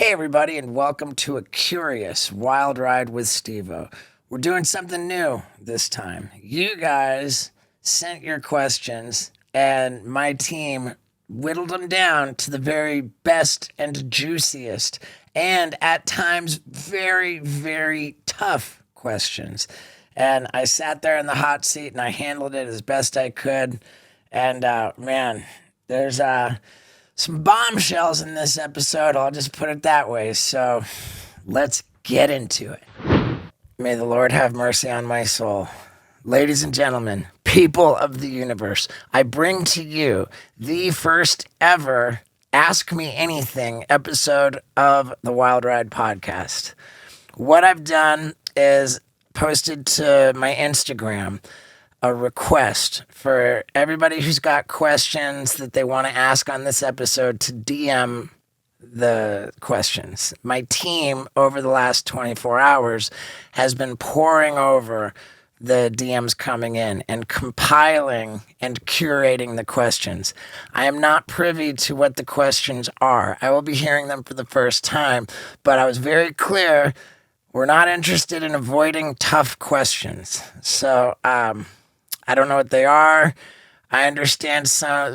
Hey everybody, and welcome to a curious wild ride with Steve-O. We're doing something new this time. You guys sent your questions, and my team whittled them down to the very best and juiciest, and at times very, very tough questions. And I sat there in the hot seat and I handled it as best I could. And man, there's some bombshells in this episode, I'll just put it that way. So let's get into it. May the Lord have mercy on my soul. Ladies and gentlemen, people of the universe, I bring to you the first ever Ask Me Anything episode of the Wild Ride podcast. What I've done is posted to my Instagram a request for everybody who's got questions that they want to ask on this episode to DM the questions. My team over the last 24 hours has been poring over the DMs coming in and compiling and curating the questions. I am not privy to what the questions are. I will be hearing them for the first time, but I was very clear we're not interested in avoiding tough questions. So, I don't know what they are. I understand some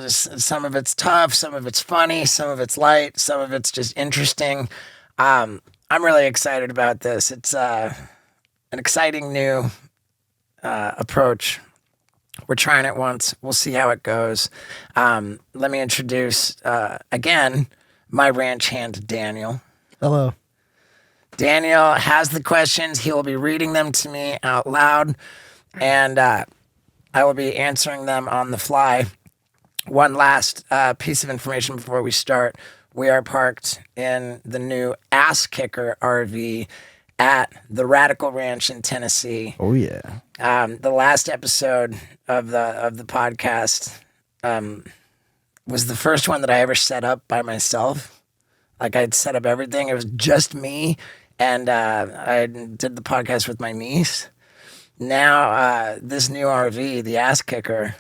of it's tough, some of it's funny, some of it's light, some of it's just interesting. I'm really excited about this. It's an exciting new approach. We're trying it once. We'll see how it goes. Let me introduce, again, my ranch hand, Daniel. Hello. Daniel has the questions. He will be reading them to me out loud, and I will be answering them on the fly. One last piece of information before we start. We are parked in the new Ass Kicker RV at the Radical Ranch in Tennessee. Oh, yeah. The last episode of the podcast was the first one that I ever set up by myself. Like, I'd set up everything. It was just me, and I did the podcast with my niece. Now, this new RV, the Ass Kicker,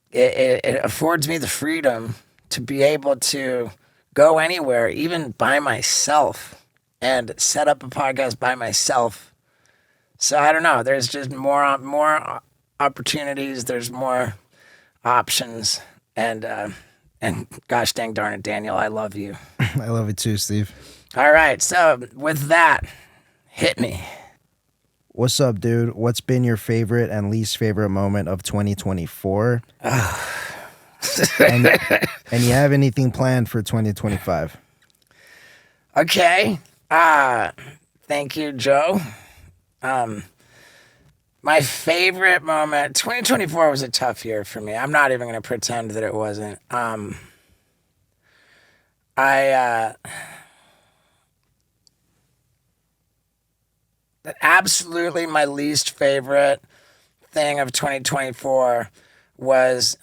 it affords me the freedom to be able to go anywhere, even by myself, and set up a podcast by myself. So I don't know. There's just more opportunities. There's more options, and gosh dang darn it, Daniel, I love you. I love it too, Steve. All right. So with that, hit me. What's up, dude? What's been your favorite and least favorite moment of 2024? and you have anything planned for 2025? Okay. Thank you, Joe. My favorite moment, 2024 was a tough year for me. I'm not even going to pretend that it wasn't. Absolutely my least favorite thing of 2024 was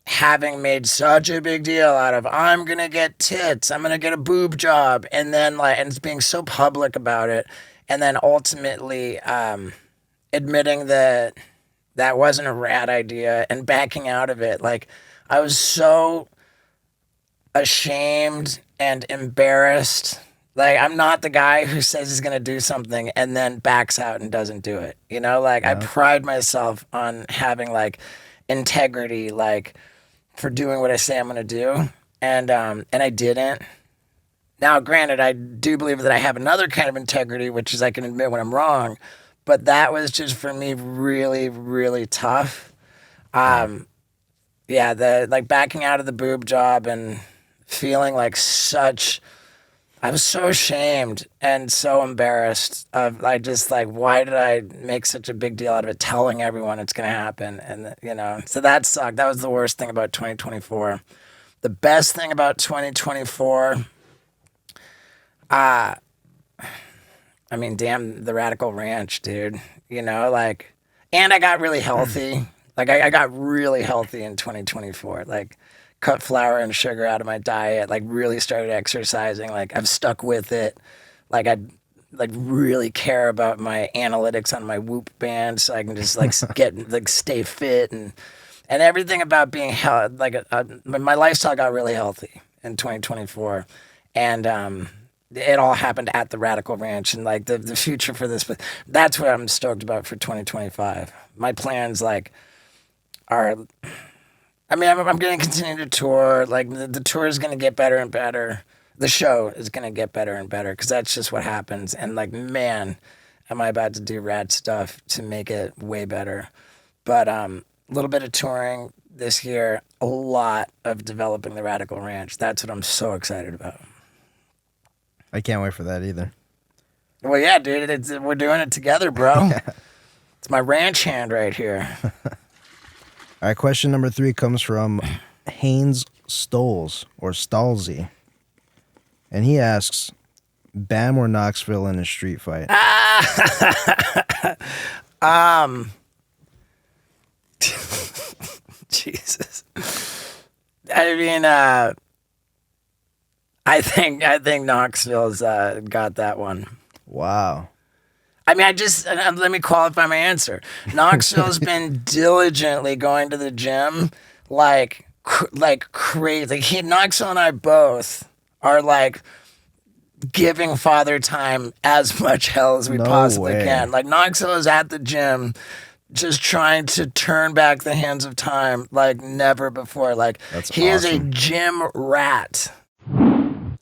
having made such a big deal out of I'm gonna get tits, I'm gonna get a boob job, and then and being so public about it, and then ultimately admitting that wasn't a rad idea and backing out of it. Like, I was so ashamed and embarrassed. Like, I'm not the guy who says he's going to do something and then backs out and doesn't do it. You know, like, I pride myself on having, like, integrity, like, for doing what I say I'm going to do. And I didn't. Now, granted, I do believe that I have another kind of integrity, which is I can admit when I'm wrong. But that was just, for me, really, really tough. Yeah, backing out of the boob job and feeling like I was so ashamed and so embarrassed. I just why did I make such a big deal out of it, telling everyone it's going to happen? And, so that sucked. That was the worst thing about 2024. The best thing about 2024, damn, the Radical Ranch, dude. And I got really healthy. I got really healthy in 2024. Cut flour and sugar out of my diet, really started exercising, I've stuck with it. I really care about my analytics on my Whoop band so I can just stay fit and everything about being healthy. My lifestyle got really healthy in 2024. And it all happened at the Radical Ranch, and like the future for this. But that's what I'm stoked about for 2025. My plans like are. I mean, I'm going to continue to tour. Like the tour is going to get better and better. The show is going to get better and better because that's just what happens. And like, man, am I about to do rad stuff to make it way better. But a little bit of touring this year, a lot of developing the Radical Ranch. That's what I'm so excited about. I can't wait for that either. Well, yeah, dude, we're doing it together, bro. It's my ranch hand right here. All right, question number 3 comes from Haynes Stoles or Stalsey. And he asks, Bam or Knoxville in a street fight? Jesus. I mean, I think Knoxville's got that one. Wow. I mean, let me qualify my answer. Knoxville's been diligently going to the gym like crazy. Knoxville and I both are like giving Father Time as much hell as we possibly can. Like Knoxville is at the gym just trying to turn back the hands of time like never before. Like he is a gym rat.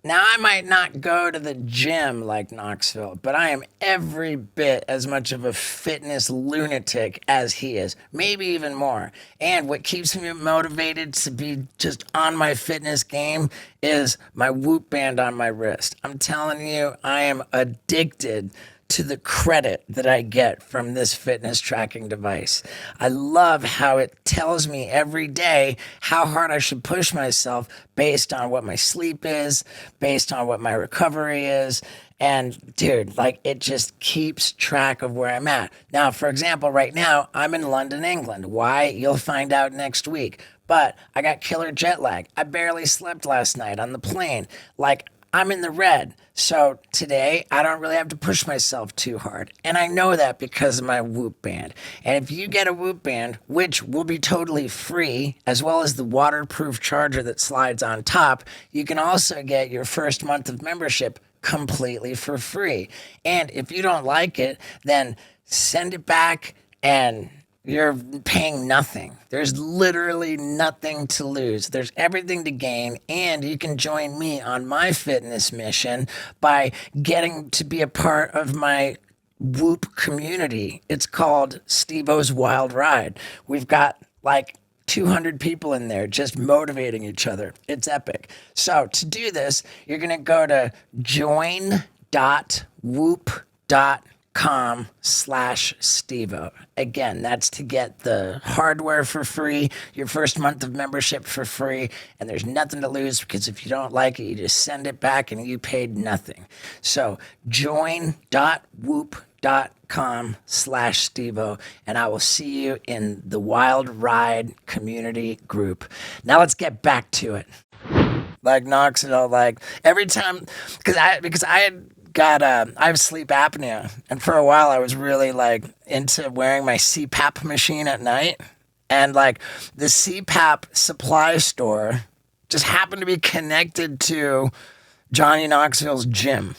Now, I might not go to the gym like Knoxville, but I am every bit as much of a fitness lunatic as he is, maybe even more. And what keeps me motivated to be just on my fitness game is my Whoop band on my wrist. I'm telling you, I am addicted to the credit that I get from this fitness tracking device. I love how it tells me every day how hard I should push myself based on what my sleep is, based on what my recovery is. And dude, like it just keeps track of where I'm at. Now, for example, right now I'm in London, England. Why? You'll find out next week. But I got killer jet lag. I barely slept last night on the plane. Like I'm in the red. So today, I don't really have to push myself too hard. And I know that because of my Whoop band. And if you get a Whoop band, which will be totally free, as well as the waterproof charger that slides on top, you can also get your first month of membership completely for free. And if you don't like it, then send it back and you're paying nothing. There's literally nothing to lose. There's everything to gain, and you can join me on my fitness mission by getting to be a part of my Whoop community. It's called Steve-O's Wild Ride. We've got like 200 people in there just motivating each other. It's epic. So to do this, you're going to go to join.whoop.com/Steve-O. Again, that's to get the hardware for free, your first month of membership for free, and there's nothing to lose because if you don't like it, you just send it back and you paid nothing. So join.whoop.com/Steve-O, and I will see you in the Wild Ride community group. Now let's get back to it. Like Knoxille, like every time, because I have sleep apnea, and for a while I was really like into wearing my CPAP machine at night, and like the CPAP supply store just happened to be connected to Johnny Knoxville's gym,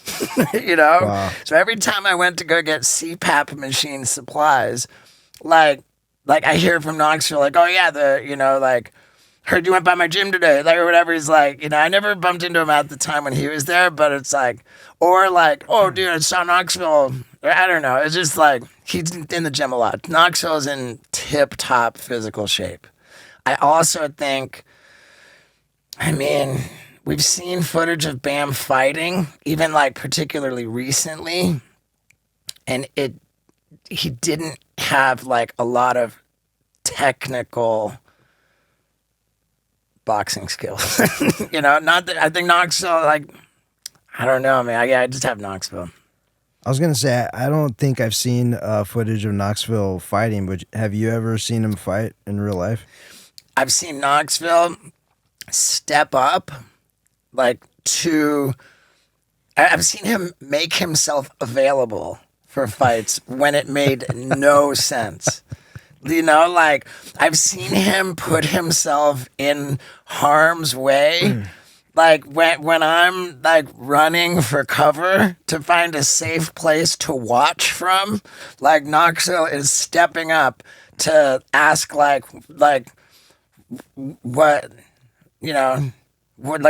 you know? Wow. So every time I went to go get CPAP machine supplies, like I hear from Knoxville, like, oh yeah, heard you went by my gym today, like, or whatever. He's like, I never bumped into him at the time when he was there, but it's like, or like, oh, dude, I saw Knoxville. I don't know. It's just like, he's in the gym a lot. Knoxville's in tip-top physical shape. I also think, we've seen footage of Bam fighting, even like particularly recently, and he didn't have like a lot of technical boxing skills. Not that I think Knoxville, like, I don't know, man. I just have Knoxville. I was going to say, I don't think I've seen footage of Knoxville fighting, but have you ever seen him fight in real life? I've seen Knoxville step up, like, I've seen him make himself available for fights when it made no sense. Like, I've seen him put himself in harm's way Like when I'm like running for cover to find a safe place to watch from, like Knoxille is stepping up to ask like what you know what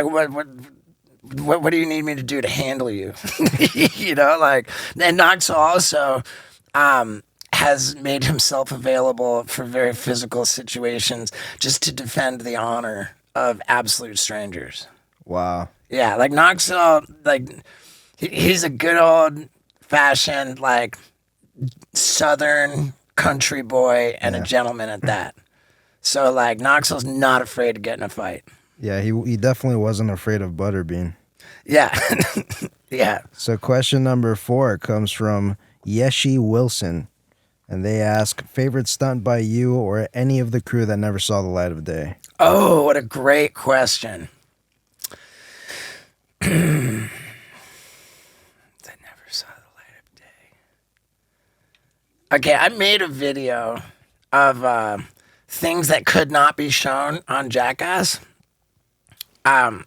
do you need me to do to handle you? Like, and Knoxille also has made himself available for very physical situations just to defend the honor of absolute strangers. Wow. Yeah, like Knoxville, like he's a good old fashioned like Southern country boy and a gentleman at that. So like Knoxville's not afraid to get in a fight. Yeah, he definitely wasn't afraid of Butterbean. Yeah, yeah. So question number 4 comes from Yeshi Wilson, and they ask, favorite stunt by you or any of the crew that never saw the light of day? Oh, what a great question. That never saw the light of day. Okay, I made a video of things that could not be shown on Jackass. I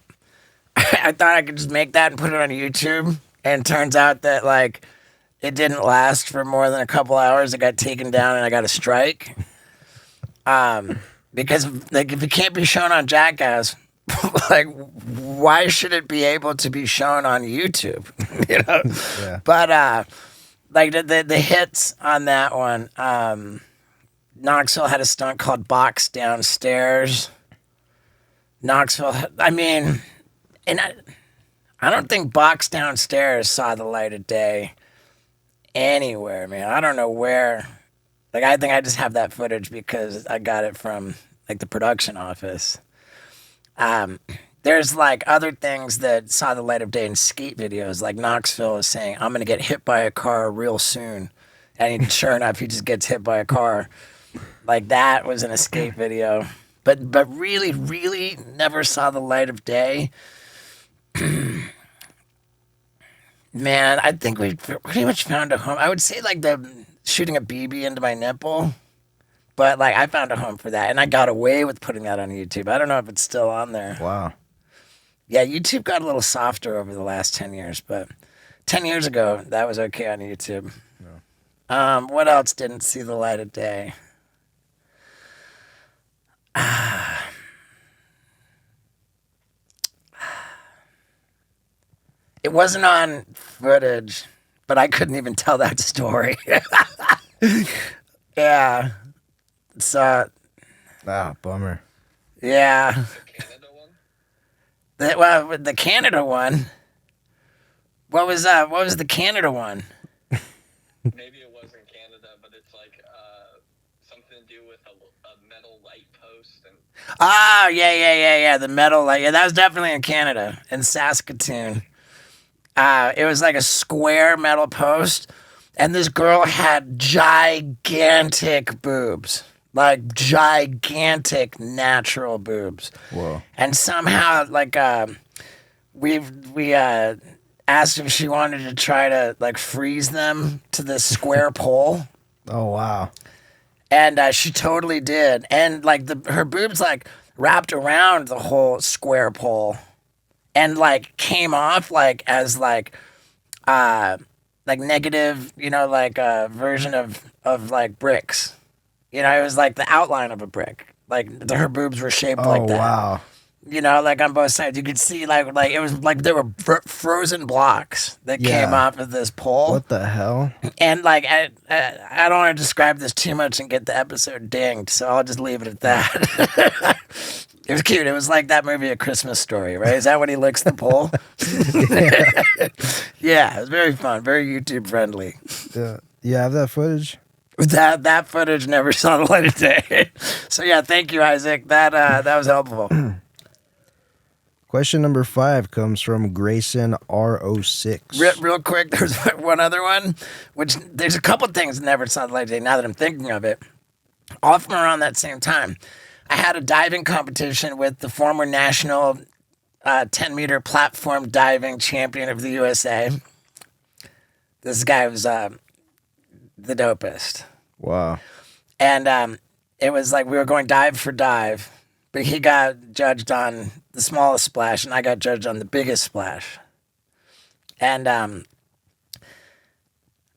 thought I could just make that and put it on YouTube, and it turns out that like it didn't last for more than a couple hours. It got taken down and I got a strike. Because like if it can't be shown on Jackass, like why should it be able to be shown on YouTube? Yeah. But like the hits on that one, Knoxville had a stunt called Box Downstairs. Knoxville, I mean, and I don't think Box Downstairs saw the light of day anywhere, man. I don't know where. Like, I think I just have that footage because I got it from like the production office. There's like other things that saw the light of day in skate videos. Like Knoxville is saying, "I'm gonna get hit by a car real soon," and sure enough, he just gets hit by a car. Like that was an escape video, but really, really never saw the light of day. Man, I think we pretty much found a home. I would say like the shooting a BB into my nipple, but like I found a home for that, and I got away with putting that on YouTube. I don't know if it's still on there. Wow. Yeah, YouTube got a little softer over the last 10 years, but 10 years ago, that was okay on YouTube. Yeah. What else didn't see the light of day? It wasn't on footage, but I couldn't even tell that story. Yeah. So. Bummer. Yeah. The Canada one. What was the Canada one? Maybe it was in Canada, but it's like something to do with a metal light post. Oh, yeah. The metal light. Yeah, that was definitely in Canada, in Saskatoon. It was like a square metal post, and this girl had gigantic boobs. Like gigantic natural boobs. Whoa. And somehow, like, we asked if she wanted to try to, like, freeze them to this square pole. Oh, wow. And she totally did. And, like, her boobs, like, wrapped around the whole square pole and, like, came off, like, as, like negative, like a version of like, bricks. It was like the outline of a brick. Like her boobs were shaped like that. Oh, wow. Like on both sides. You could see like it was like there were frozen blocks that came off of this pole. What the hell? And like I don't want to describe this too much and get the episode dinged, so I'll just leave it at that. It was cute. It was like that movie A Christmas Story, right? Is that when he licks the pole? Yeah, it was very fun, very YouTube friendly. Yeah. You have that footage? That footage never saw the light of day. So yeah, thank you, Isaac. That was helpful. Question number 5 comes from Grayson R06. Real quick, there's one other one, which there's a couple things that never saw the light of day now that I'm thinking of it. All from around that same time. I had a diving competition with the former national 10-meter platform diving champion of the USA. This guy was the dopest. Wow. And it was like we were going dive for dive, but he got judged on the smallest splash, and I got judged on the biggest splash. And man,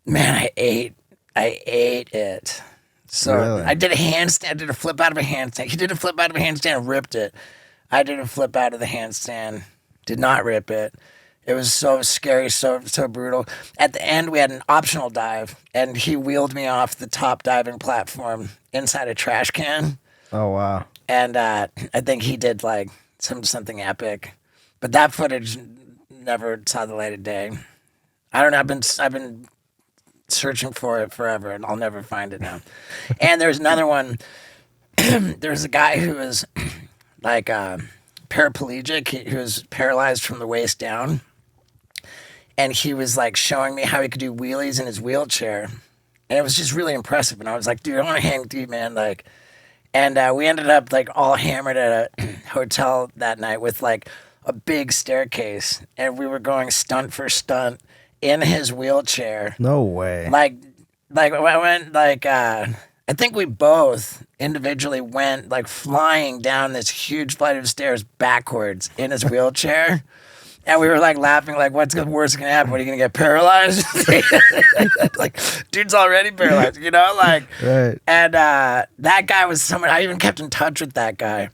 I ate it. So Really? I did a handstand. I did a flip out of a handstand. He did a flip out of a handstand and ripped it. I did a flip out of the handstand, did not rip it. It was so scary, so brutal. At the end, we had an optional dive, and he wheeled me off the top diving platform inside a trash can. Oh wow. And I think he did like something epic, but that footage never saw the light of day. I don't know. I've been searching for it forever, and I'll never find it now. And there's another one. There's a guy who was like paraplegic. He was paralyzed from the waist down, and he was like showing me how he could do wheelies in his wheelchair, and it was just really impressive. And I was like, dude, I want to hang with you, man. Like, and we ended up like all hammered at a hotel that night with like a big staircase, and we were going stunt for stunt in his wheelchair. No way. Like I went like I think we both individually went like flying down this huge flight of stairs backwards in his wheelchair. And we were like laughing, like, what's the worst gonna happen? What, are you gonna get paralyzed? Like, dude's already paralyzed, you know? Like, Right. And that guy was someone, I even kept in touch with that guy.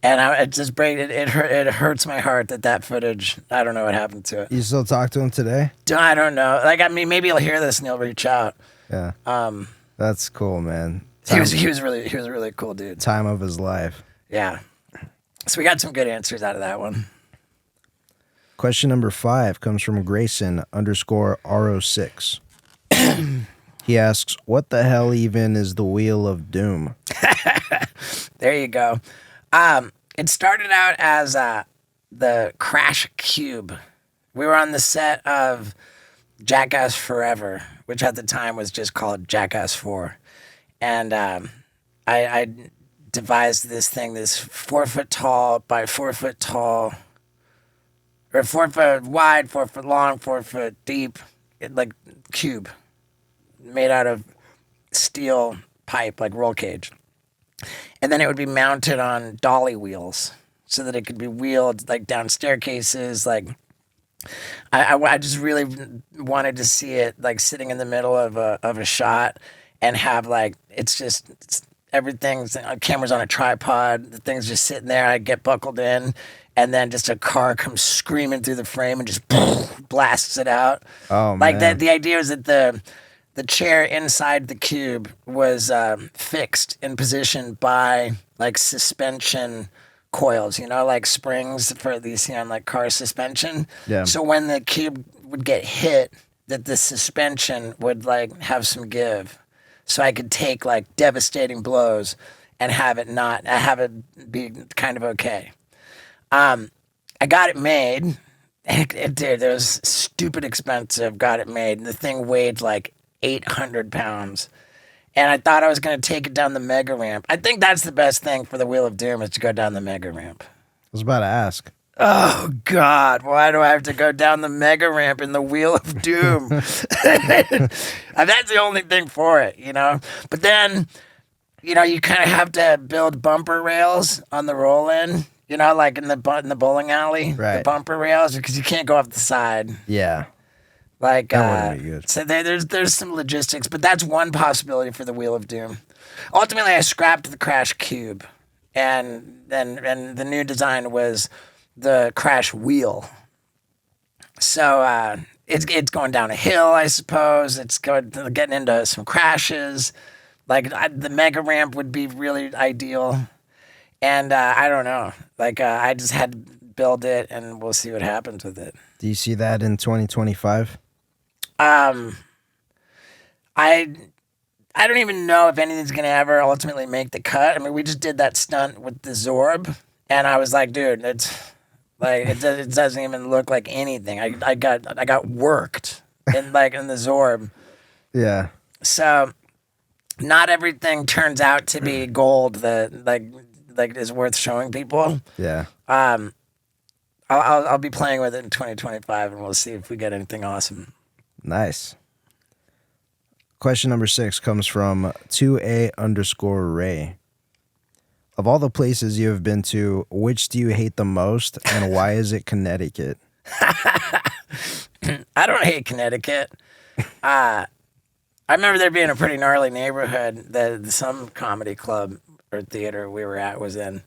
And it just it hurts my heart that footage, I don't know what happened to it. You still talk to him today? I don't know. Like, I mean, maybe he'll hear this and he'll reach out. Yeah. That's cool, man. He was a really cool dude. Time of his life. Yeah. So we got some good answers out of that one. Question number 5 comes from Grayson_RO6. He asks, what the hell even is the Wheel of Doom? There you go. It started out as the Crash Cube. We were on the set of Jackass Forever, which at the time was just called Jackass 4. And I devised this thing, this 4 foot tall by 4 foot tall, or 4 foot wide, 4 foot long, 4 foot deep, like cube made out of steel pipe, like roll cage. And then it would be mounted on dolly wheels so that it could be wheeled like down staircases. Like I just really wanted to see it like sitting in the middle of a shot and have like, everything's, camera's on a tripod, the thing's just sitting there, I get buckled in, and then just a car comes screaming through the frame and just blasts it out. Oh, like man. the idea was that the chair inside the cube was fixed in position by like suspension coils, you know, like springs for these, you know, like car suspension. Yeah. So when the cube would get hit, that the suspension would like have some give. So I could take like devastating blows and have it be kind of okay. I got it made. It was stupid expensive. Got it made. And the thing weighed like 800 pounds. And I thought I was going to take it down the mega ramp. I think that's the best thing for the Wheel of Doom is to go down the mega ramp. I was about to ask. Oh, God, why do I have to go down the mega ramp in the Wheel of Doom? That's the only thing for it, you know? But then, you know, you kind of have to build bumper rails on the roll-in, you know, like in the bowling alley, Right. the bumper rails, because you can't go off the side. Yeah. Like, That wouldn't be good. So there's some logistics, but that's one possibility for the Wheel of Doom. Ultimately, I scrapped the Crash Cube, and the new design was the Crash Wheel. So it's going down a hill, I suppose. It's getting into some crashes. Like the mega ramp would be really ideal, and I don't know. Like I just had to build it, and we'll see what happens with it. Do you see that in 2025? I don't even know if anything's gonna ever ultimately make the cut. I mean, we just did that stunt with the Zorb, and I was like, dude, it's like it doesn't even look like anything. I got worked in the Zorb. Yeah. So not everything turns out to be gold that like is worth showing people. Yeah. I'll be playing with it in 2025, and we'll see if we get anything awesome. Nice. Question number 6 comes from 2A_Ray. Of all the places you have been to, which do you hate the most, and why is it Connecticut? I don't hate Connecticut. I remember there being a pretty gnarly neighborhood that some comedy club or theater we were at was in.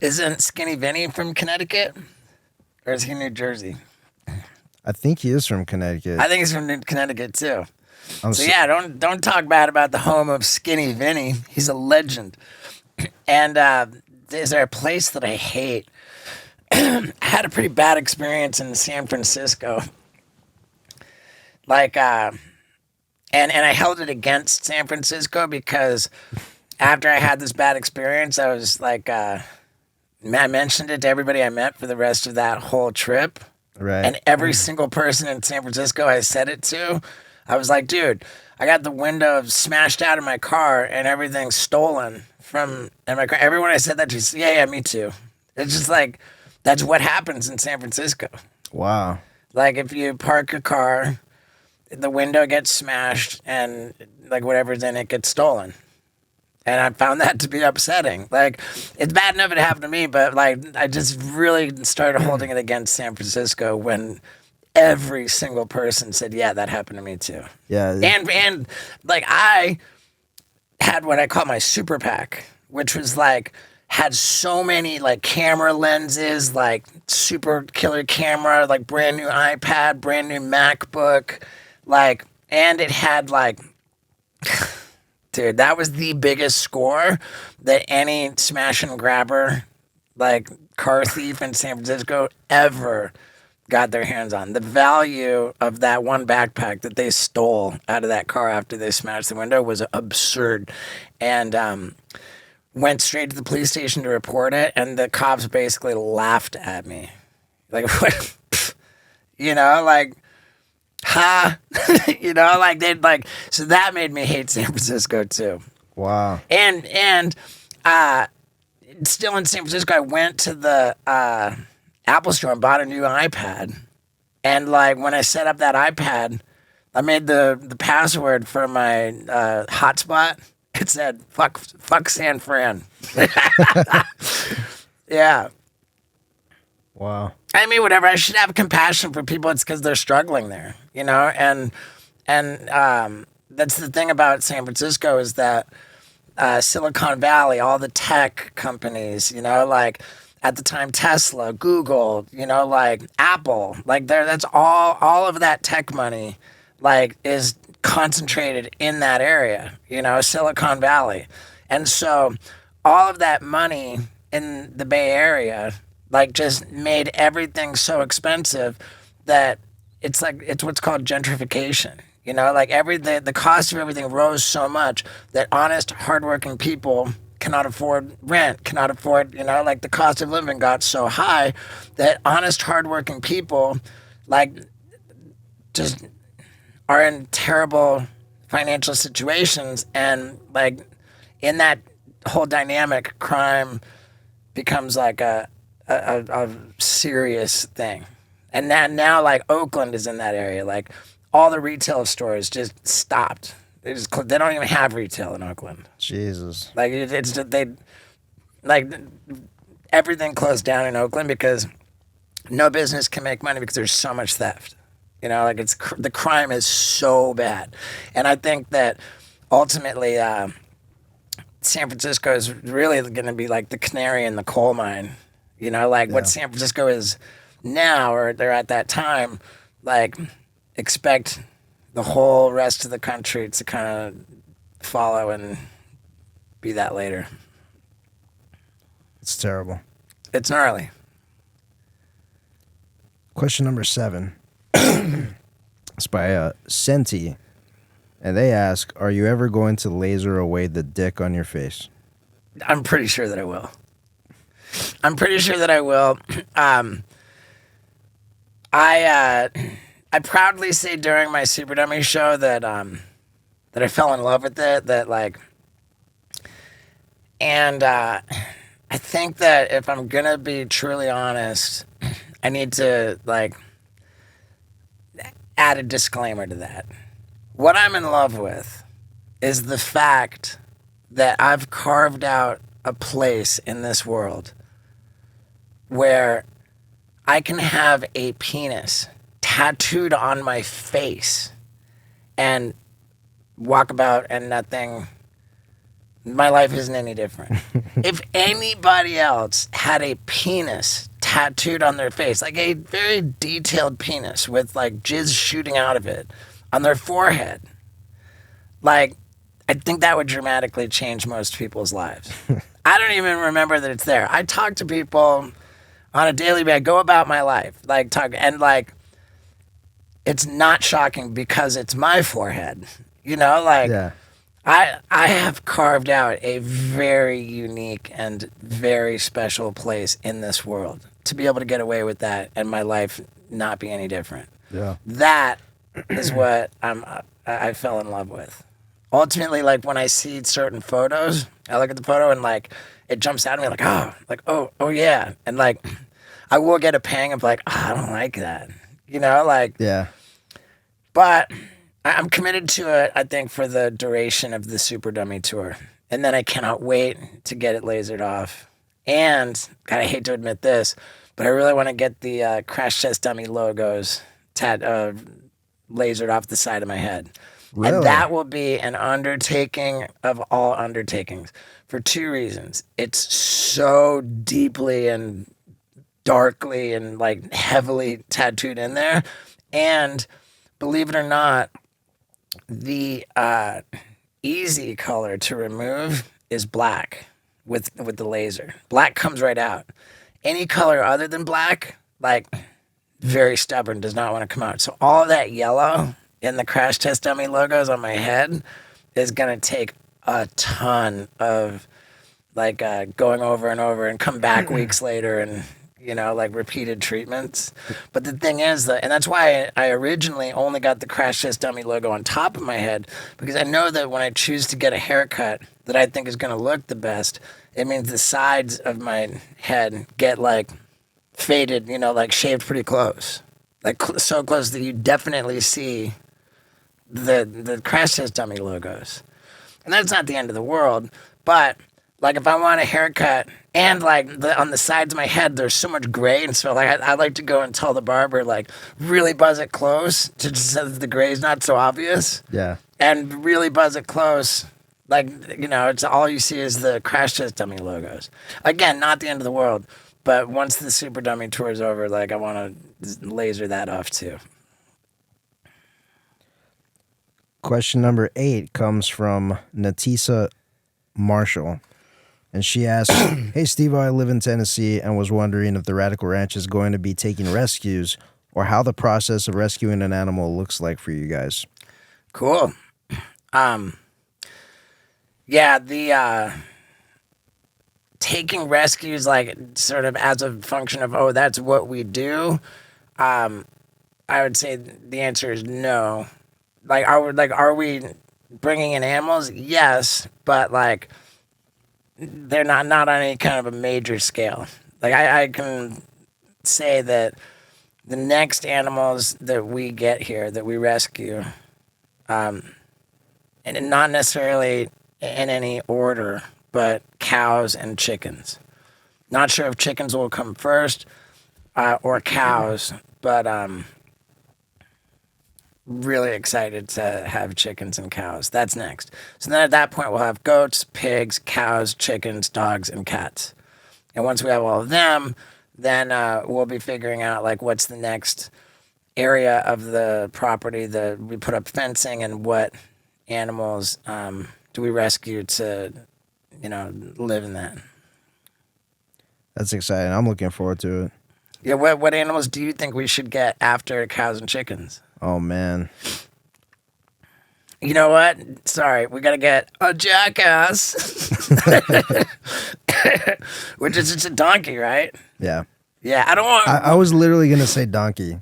Isn't Skinny Vinny from Connecticut? Or is he New Jersey? I think he is from Connecticut. I think he's from Connecticut too. I'm So yeah, don't talk bad about the home of Skinny Vinny. He's a legend. And is there a place that I hate? I had a pretty bad experience in San Francisco. Like, and I held it against San Francisco because after I had this bad experience, I was like, I mentioned it to everybody I met for the rest of that whole trip. Right. And every single person in San Francisco I said it to, I was like, dude, I got the window smashed out of my car and everything stolen from in my car. Everyone I said that to, said, yeah, me too. It's just like, that's what happens in San Francisco. Wow. Like if you park your car, the window gets smashed and like whatever's in it gets stolen. And I found that to be upsetting. Like, it's bad enough it happened to me, but like, I just really started holding it against San Francisco when every single person said, yeah, that happened to me too. Yeah. And like, I had what I call my super pack, which was like, had so many like camera lenses, like super killer camera, like brand new iPad, brand new MacBook, like, and it had like, dude, that was the biggest score that any smash and grabber, like car thief in San Francisco ever got their hands on. The value of that one backpack that they stole out of that car after they smashed the window was absurd. And went straight to the police station to report it, and the cops basically laughed at me. Like, what? You know, like, ha, you know, like they'd like, so that made me hate San Francisco too. Wow. And still in San Francisco, I went to the Apple store and bought a new iPad. And like when I set up that iPad, I made the password for my hotspot. It said fuck San Fran. Yeah. Wow. I mean, whatever. I should have compassion for people. It's because they're struggling there, you know. And that's the thing about San Francisco is that Silicon Valley, all the tech companies, you know, like at the time Tesla, Google, you know, like Apple, like that's all of that tech money, like is concentrated in that area, you know, Silicon Valley, and so all of that money in the Bay Area like just made everything so expensive that it's what's called gentrification. You know, like the cost of everything rose so much that honest, hardworking people cannot afford rent, cannot afford, you know, like the cost of living got so high that honest, hardworking people like just are in terrible financial situations, and like in that whole dynamic, crime becomes like a serious thing. And now like Oakland is in that area. Like all the retail stores just stopped. They don't even have retail in Oakland. Jesus. Like it's just, they like everything closed down in Oakland because no business can make money because there's so much theft. You know, like the crime is so bad. And I think that ultimately San Francisco is really going to be like the canary in the coal mine. You know, like what San Francisco is now, or they're at that time, like expect the whole rest of the country to kind of follow and be that later. It's terrible. It's gnarly. Question number 7. It's by Senti. And they ask, are you ever going to laser away the dick on your face? I'm pretty sure that I will. I proudly say during my Super Dummy show that I fell in love with it. And I think that if I'm gonna be truly honest, I need to like add a disclaimer to that. What I'm in love with is the fact that I've carved out a place in this world where I can have a penis tattooed on my face and walk about and nothing. My life isn't any different. If anybody else had a penis tattooed on their face, like a very detailed penis with like jizz shooting out of it on their forehead, like, I think that would dramatically change most people's lives. I don't even remember that it's there. I talk to people on a daily basis. I go about my life, like it's not shocking because it's my forehead. Yeah. I have carved out a very unique and very special place in this world to be able to get away with that and my life not be any different. Yeah. That is what I fell in love with. Ultimately, like when I see certain photos, I look at the photo and like it jumps out at me like, oh yeah. And like I will get a pang of like, I don't like that. Yeah. But I'm committed to it, I think, for the duration of the Super Dummy Tour. And then I cannot wait to get it lasered off. And, God, I hate to admit this, but I really want to get the Crash Test Dummy logos lasered off the side of my head. Really? And that will be an undertaking of all undertakings for two reasons. It's so deeply and darkly and like heavily tattooed in there. And believe it or not, the easy color to remove is black with the laser. Black comes right out. Any color other than black, like very stubborn, does not want to come out. So all of that yellow in the Crash Test Dummy logos on my head is going to take a ton of like going over and over and come back weeks later and like repeated treatments. But the thing is that, and that's why I originally only got the Crash Test Dummy logo on top of my head, because I know that when I choose to get a haircut that I think is going to look the best, it means the sides of my head get like faded, like shaved pretty close, like so close that you definitely see the Crash Test Dummy logos. And that's not the end of the world, but like if I want a haircut and like on the sides of my head there's so much gray, and so like I like to go and tell the barber like really buzz it close so that the gray is not so obvious. Yeah. And really buzz it close, like it's all you see is the Crash Test Dummy logos. Again, not the end of the world, but once the Super Dummy Tour is over, like I want to laser that off too. Question number 8 comes from Natisa Marshall. And she asks, hey, Steve, I live in Tennessee and was wondering if the Radical Ranch is going to be taking rescues or how the process of rescuing an animal looks like for you guys. Cool. Yeah, the taking rescues like sort of as a function of, that's what we do. I would say the answer is no. Are we bringing in animals? Yes, but like they're not on any kind of a major scale. Like I can say that the next animals that we get here, that we rescue, and not necessarily in any order, but cows and chickens. Not sure if chickens will come first or cows, but really excited to have chickens and cows. That's next. So then at that point, we'll have goats, pigs, cows, chickens, dogs, and cats. And once we have all of them, then we'll be figuring out like what's the next area of the property that we put up fencing and what animals do we rescue to, live in that. That's exciting. I'm looking forward to it. Yeah, what animals do you think we should get after cows and chickens? Oh, man. You know what? Sorry, we got to get a jackass. Which is just a donkey, right? Yeah. Yeah, I don't want... I was literally going to say donkey.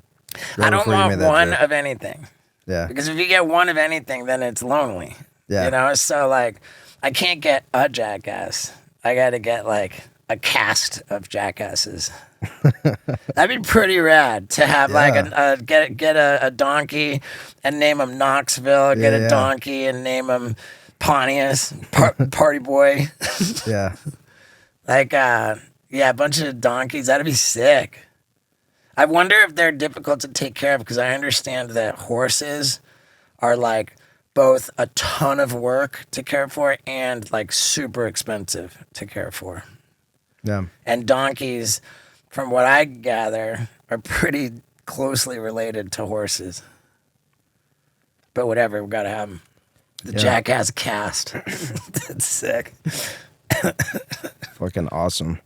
I don't want one of anything. Yeah. Because if you get one of anything, then it's lonely. Yeah. So like, I can't get a jackass. I got to get like a cast of jackasses. That'd be pretty rad to have like get a donkey and name him Knoxville. Get a donkey and name him Pontius, party boy. Yeah. Like, yeah, a bunch of donkeys. That'd be sick. I wonder if they're difficult to take care of because I understand that horses are like both a ton of work to care for and like super expensive to care for. Yeah. And donkeys, from what I gather, are pretty closely related to horses. But whatever, we gotta have them. The Jackass cast. That's sick. Fucking awesome.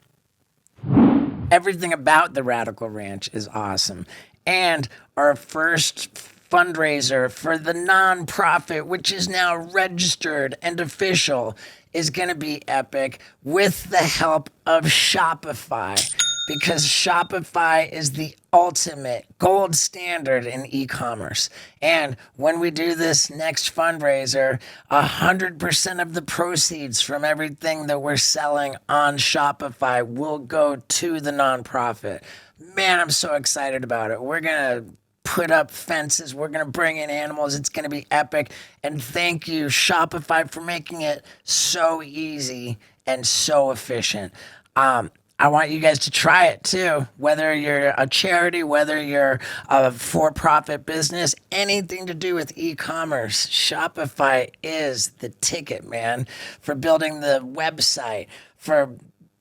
Everything about the Radical Ranch is awesome. And our first fundraiser for the nonprofit, which is now registered and official, is going to be epic with the help of Shopify. Because Shopify is the ultimate gold standard in e-commerce. And when we do this next fundraiser, 100% of the proceeds from everything that we're selling on Shopify will go to the nonprofit. Man, I'm so excited about it. We're going to put up fences. We're going to bring in animals. It's going to be epic. And thank you, Shopify, for making it so easy and so efficient. I want you guys to try it too. Whether you're a charity, whether you're a for-profit business, anything to do with e-commerce, Shopify is the ticket, man, for building the website, for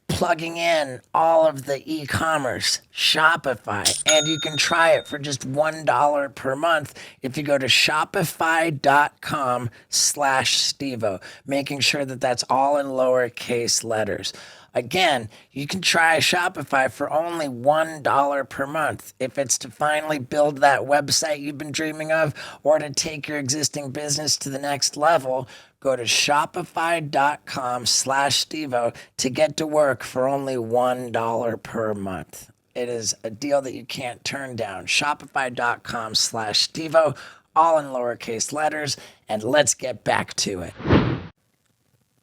plugging in all of the e-commerce. Shopify. And you can try it for just $1 per month if you go to shopify.com/Stevo, making sure that that's all in lowercase letters. Again, you can try Shopify for only $1 per month. If it's to finally build that website you've been dreaming of or to take your existing business to the next level, go to shopify.com/Stevo to get to work for only $1 per month. It is a deal that you can't turn down. Shopify.com/Stevo, all in lowercase letters, and let's get back to it.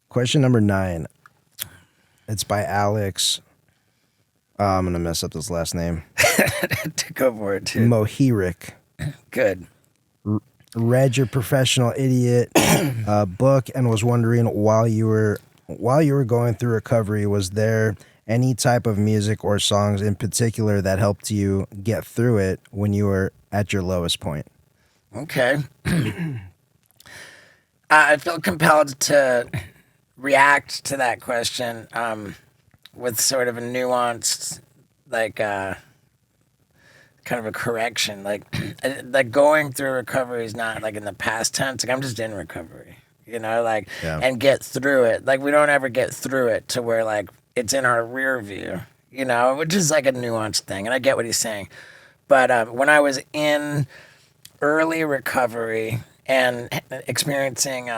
Question number 9. It's by Alex. I'm going to mess up this last name. Go for it, too. Mohirik. Good. Read your Professional Idiot book and was wondering while you were going through recovery, was there any type of music or songs in particular that helped you get through it when you were at your lowest point? Okay. I feel compelled to react to that question with sort of a nuanced, like, kind of a correction. Like going through recovery is not like in the past tense. Like I'm just in recovery, like, and get through it. Like we don't ever get through it to where like it's in our rear view, which is like a nuanced thing. And I get what he's saying. But when I was in early recovery and experiencing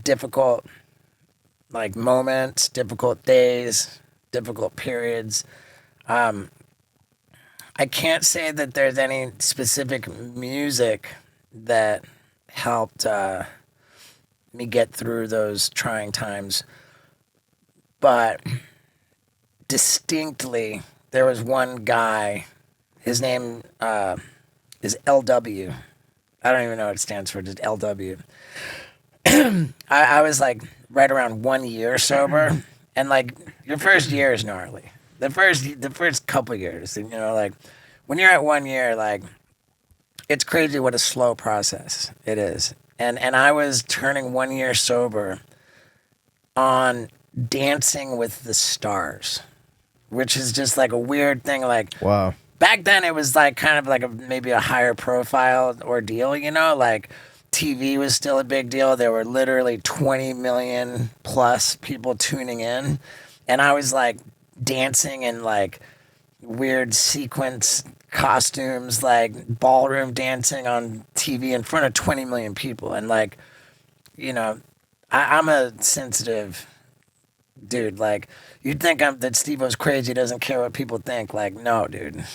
difficult like moments, difficult days, difficult periods. I can't say that there's any specific music that helped me get through those trying times. But distinctly, there was one guy, his name is LW. I don't even know what it stands for, just LW. I was like right around 1 year sober, and like your first year is gnarly. The first couple years, like when you're at 1 year, like it's crazy what a slow process it is. And I was turning 1 year sober on Dancing with the Stars, which is just like a weird thing. Like wow. Back then it was like kind of like maybe a higher profile ordeal, like. TV was still a big deal. There were literally 20 million plus people tuning in. And I was like dancing in like weird sequence costumes, like ballroom dancing on TV in front of 20 million people. And like, I'm a sensitive dude. Like you'd think that Steve-O's crazy, doesn't care what people think. Like, no, dude.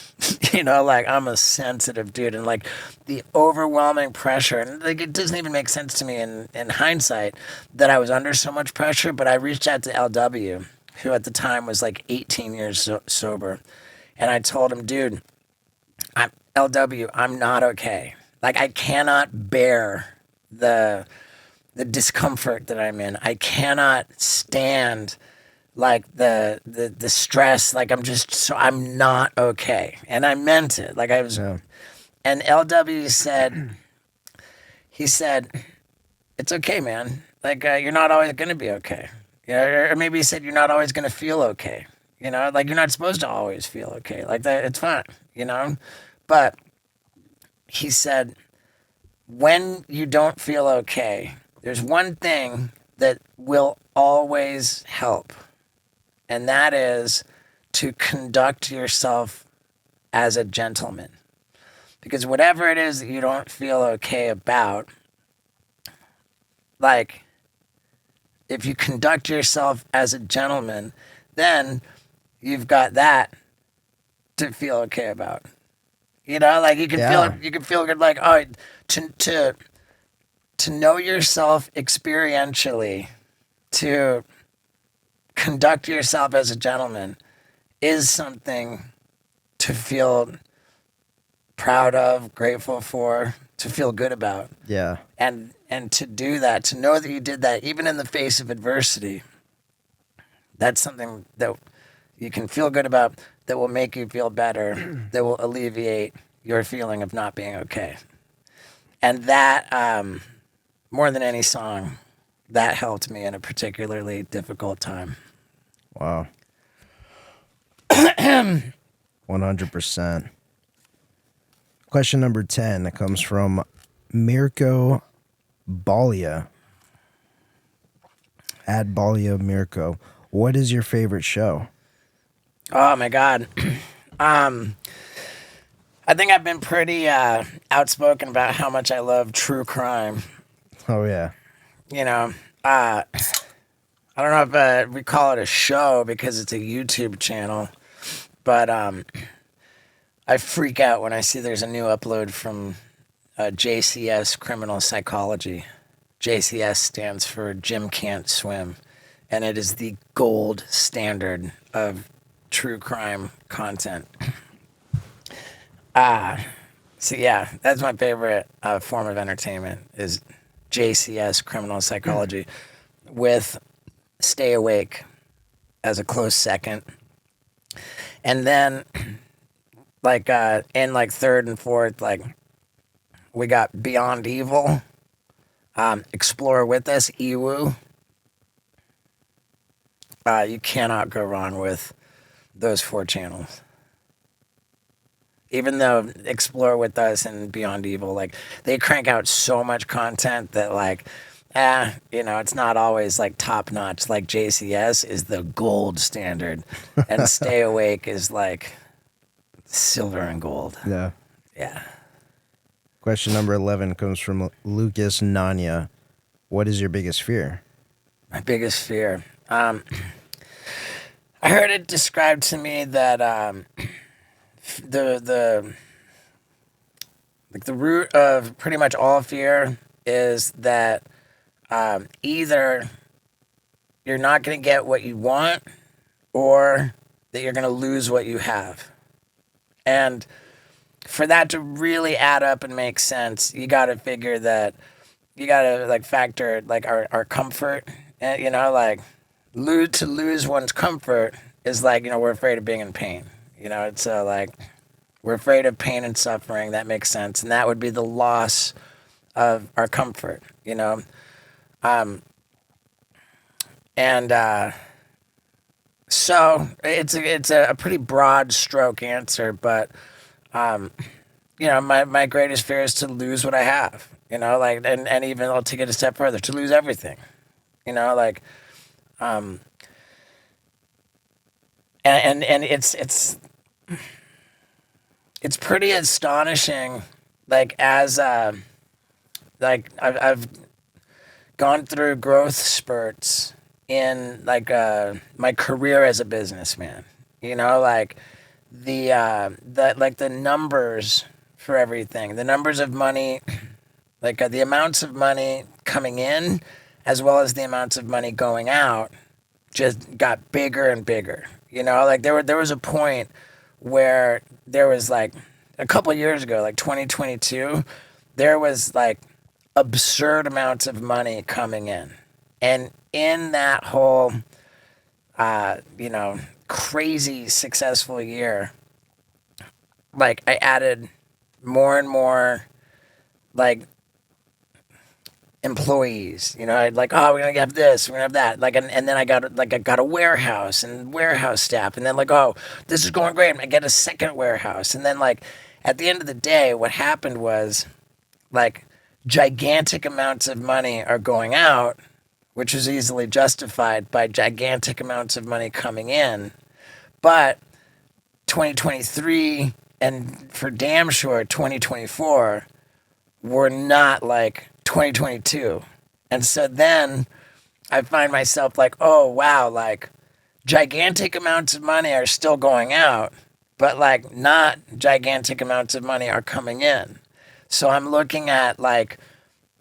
Like I'm a sensitive dude, and like the overwhelming pressure, and like it doesn't even make sense to me in hindsight that I was under so much pressure. But I reached out to LW, who at the time was like 18 years sober, and I told him, dude, I'm not okay. Like I cannot bear the the discomfort that I'm in. I cannot stand like the stress. Like I'm not okay. And I meant it. Like I was, Yeah. and LW said, he said, it's okay, man. Like you're not always going to be okay. Or maybe he said, you're not always going to feel okay. Like you're not supposed to always feel okay. Like that, it's fine, But he said, when you don't feel okay, there's one thing that will always help, and that is to conduct yourself as a gentleman. Because whatever it is that you don't feel okay about, like, if you conduct yourself as a gentleman, then you've got that to feel okay about. Like you can feel good, like, oh, to know yourself experientially, to conduct yourself as a gentleman is something to feel proud of, grateful for, to feel good about. Yeah. And to do that, to know that you did that, even in the face of adversity, that's something that you can feel good about, that will make you feel better, that will alleviate your feeling of not being okay. And that, more than any song, that helped me in a particularly difficult time. Wow. 100%. Question number 10 comes from Mirko Balia. At Balia Mirko. What is your favorite show? Oh my God. I think I've been pretty outspoken about how much I love true crime. Oh, yeah. I don't know if we call it a show because it's a YouTube channel, but I freak out when I see there's a new upload from JCS Criminal Psychology. JCS stands for Jim Can't Swim, and it is the gold standard of true crime content. So yeah, that's my favorite form of entertainment is JCS Criminal Psychology, with Stay Awake as a close second. And then in third and fourth, we got Beyond Evil, Explore With Us, Iwu. You cannot go wrong with those 4 channels. Even though Explore With Us and Beyond Evil, they crank out so much content that it's not always top notch. Like JCS is the gold standard, and Stay Awake is silver and gold. Yeah. Yeah. Question number 11 comes from Lucas Nanya. What is your biggest fear? My biggest fear. I heard it described to me that the root of pretty much all fear is that either you're not going to get what you want, or that you're going to lose what you have. And for that to really add up and make sense, you got to figure that you got to factor our comfort. And, to lose one's comfort is we're afraid of being in pain. It's we're afraid of pain and suffering. That makes sense. And that would be the loss of our comfort, So it's a pretty broad stroke answer, but my greatest fear is to lose what I have, and even I'll take it a step further, to lose everything, and it's pretty astonishing, as I've gone through growth spurts in my career as a businessman, the numbers for everything, the numbers of money, the amounts of money coming in as well as the amounts of money going out just got bigger and bigger. There was a point where there was a couple of years ago, 2022, there was absurd amounts of money coming in. And in that whole, crazy successful year, like I added more and more, like employees. I'd like, oh, we're gonna have this, we're gonna have that. Like, and then I got a warehouse and warehouse staff, and then like, oh, this is going great. I get a second warehouse, and then like, at the end of the day, what happened was, like, gigantic amounts of money are going out, which is easily justified by gigantic amounts of money coming in, but 2023 and for damn sure 2024 were not like 2022. And so then I find myself like, oh, wow, like gigantic amounts of money are still going out, but like not gigantic amounts of money are coming in. So I'm looking at like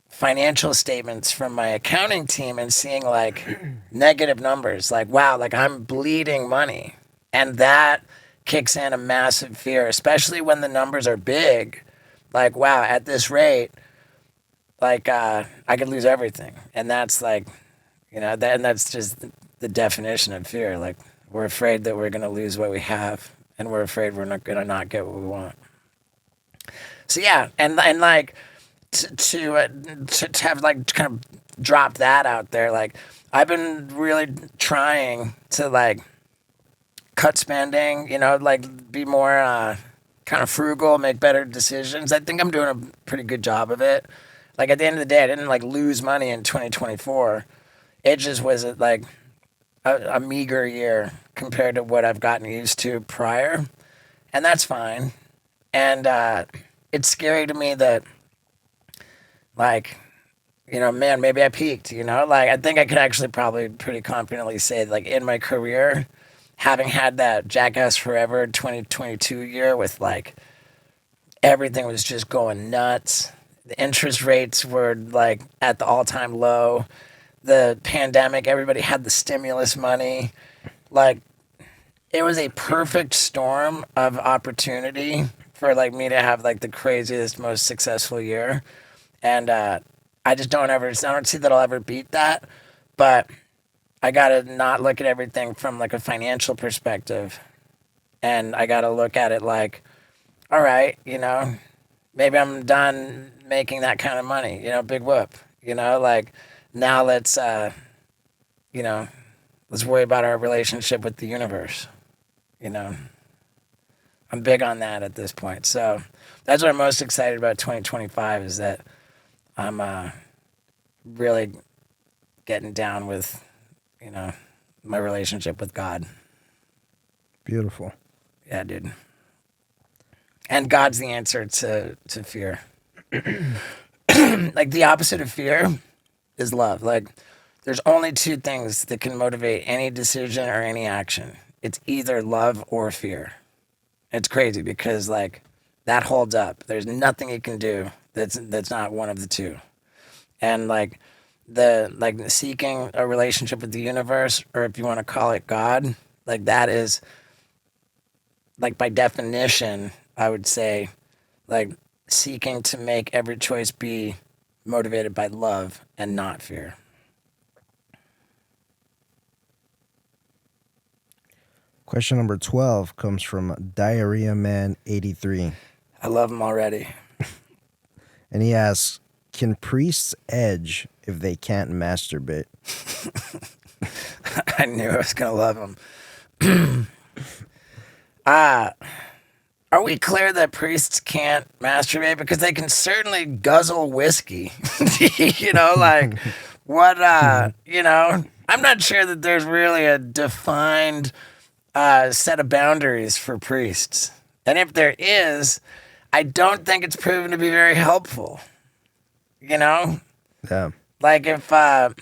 financial statements from my accounting team and seeing like negative numbers, like, wow, like I'm bleeding money. And that kicks in a massive fear, especially when the numbers are big. Like, wow, at this rate, like I could lose everything. And that's like, and that's just the definition of fear. Like, we're afraid that we're going to lose what we have, and we're afraid we're not going to not get what we want. So yeah, and like to have like kind of drop that out there. Like, I've been really trying to like cut spending, like be more kind of frugal, make better decisions. I think I'm doing a pretty good job of it. Like, at the end of the day, I didn't like lose money in 2024. It just was like a meager year compared to what I've gotten used to prior. And that's fine. And it's scary to me that, like, man, maybe I peaked, like I think I could actually probably pretty confidently say, like, in my career, having had that Jackass Forever 2022 year with like everything was just going nuts. The interest rates were like at the all-time low. The pandemic, everybody had the stimulus money. Like, it was a perfect storm of opportunity for like me to have like the craziest, most successful year. And I don't see that I'll ever beat that. But I got to not look at everything from like a financial perspective. And I got to look at it like, all right, maybe I'm done making that kind of money, big whoop, like now let's worry about our relationship with the universe. I'm big on that at this point. So that's what I'm most excited about 2025 is that I'm really getting down with, my relationship with God. Beautiful. Yeah, dude. And God's the answer to fear. Like, the opposite of fear is love. Like, there's only two things that can motivate any decision or any action. It's either love or fear. It's crazy because like that holds up. There's nothing you can do that's not one of the two. And like seeking a relationship with the universe, or if you want to call it God, like that is like by definition, I would say, like seeking to make every choice be motivated by love and not fear. Question number 12 comes from Diarrhea Man 83. I love him already. And he asks, can priests edge if they can't masturbate? I knew I was going to love him. Are we clear that priests can't masturbate? Because they can certainly guzzle whiskey. Like, what, I'm not sure that there's really a defined set of boundaries for priests. And if there is, I don't think it's proven to be very helpful. Yeah. Like, if, let's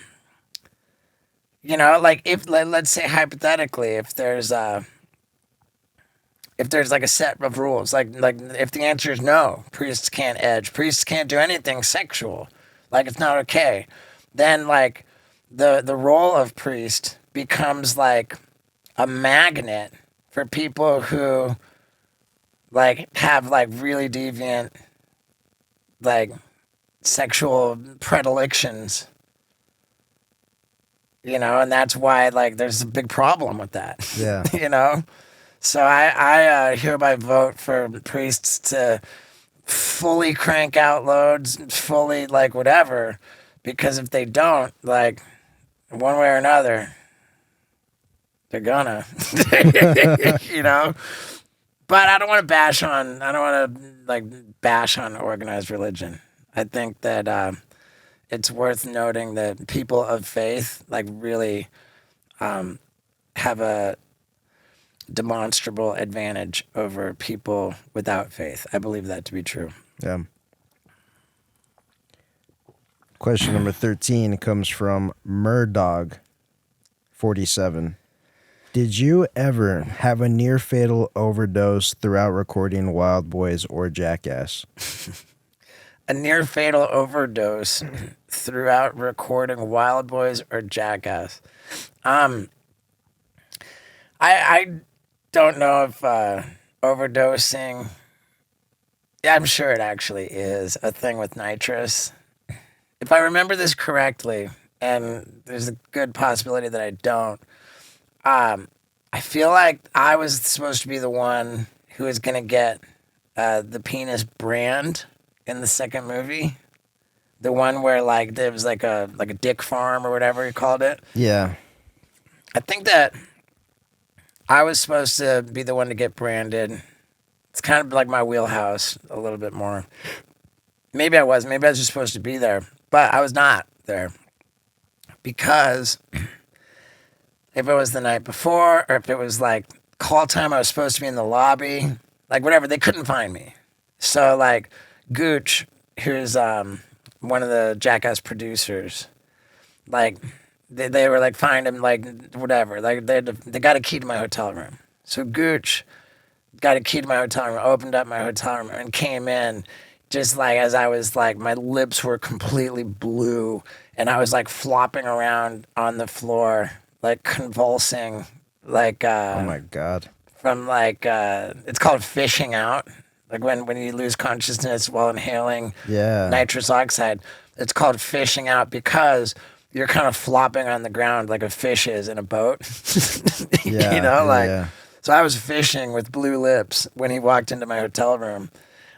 say hypothetically, if there's like a set of rules, like if the answer is no, priests can't edge, priests can't do anything sexual, like it's not okay, then like the role of priest becomes like a magnet for people who like have like really deviant like sexual predilections. And that's why, like, there's a big problem with that. Yeah. So I hereby vote for priests to fully crank out loads, fully, like, whatever, because if they don't, like, one way or another, they're gonna, But I don't want to bash on organized religion. I think that it's worth noting that people of faith, like, really have a demonstrable advantage over people without faith. I believe that to be true. Yeah. Question number 13 comes from Murdog47. Did you ever have a near fatal overdose throughout recording Wild Boys or Jackass? A near fatal overdose throughout recording Wild Boys or Jackass. I don't know if overdosing. Yeah, I'm sure it actually is a thing with nitrous. If I remember this correctly, and there's a good possibility that I don't, I feel like I was supposed to be the one who was going to get the penis brand in the second movie. The one where, like, there was like a dick farm or whatever you called it. Yeah. I think that I was supposed to be the one to get branded. It's kind of like my wheelhouse a little bit more. Maybe I was just supposed to be there, but I was not there because if it was the night before or if it was like call time, I was supposed to be in the lobby, like whatever, they couldn't find me. So like Gooch, who's one of the Jackass producers, like they were like find him, like whatever, like they got a key to my hotel room. So Gooch got a key to my hotel room, opened up my hotel room and came in just like as I was like, my lips were completely blue and I was like flopping around on the floor, like convulsing, like oh my God. From like it's called fishing out, like when you lose consciousness while inhaling nitrous oxide. It's called fishing out because you're kind of flopping on the ground like a fish is in a boat. So I was fishing with blue lips when he walked into my hotel room.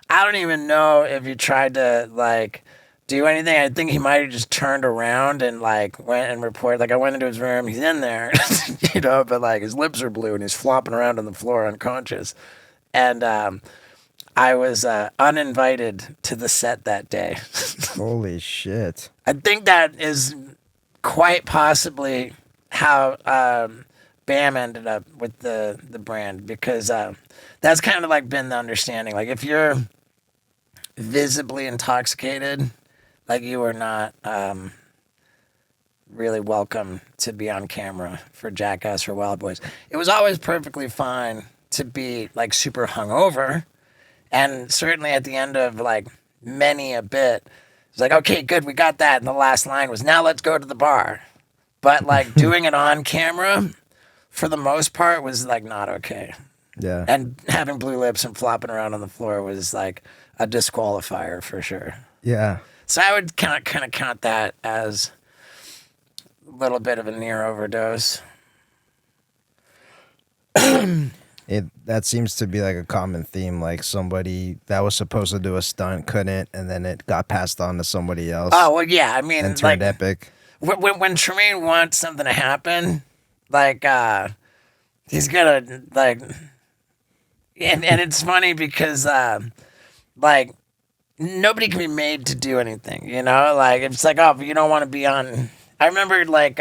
I don't even know if he tried to like do anything. I think he might have just turned around and like went and reported. Like I went into his room, he's in there, but like his lips are blue and he's flopping around on the floor unconscious. And I was uninvited to the set that day. Holy shit. I think that is quite possibly how Bam ended up with the brand because that's kind of like been the understanding. Like if you're visibly intoxicated, like you are not really welcome to be on camera for Jackass or Wild Boys. It was always perfectly fine to be like super hungover, and certainly at the end of like many a bit, it's like, okay, good, we got that. And the last line was, now let's go to the bar. But like doing it on camera, for the most part, was like not okay. Yeah. And having blue lips and flopping around on the floor was like a disqualifier for sure. Yeah. So I would kind of count that as a little bit of a near overdose. That seems to be like a common theme. Like somebody that was supposed to do a stunt couldn't, and then it got passed on to somebody else. Oh well, yeah. I mean, and turned epic. When Tremaine wants something to happen, like he's gonna like, and it's funny because like nobody can be made to do anything, Like it's like, oh, but you don't want to be on. I remember like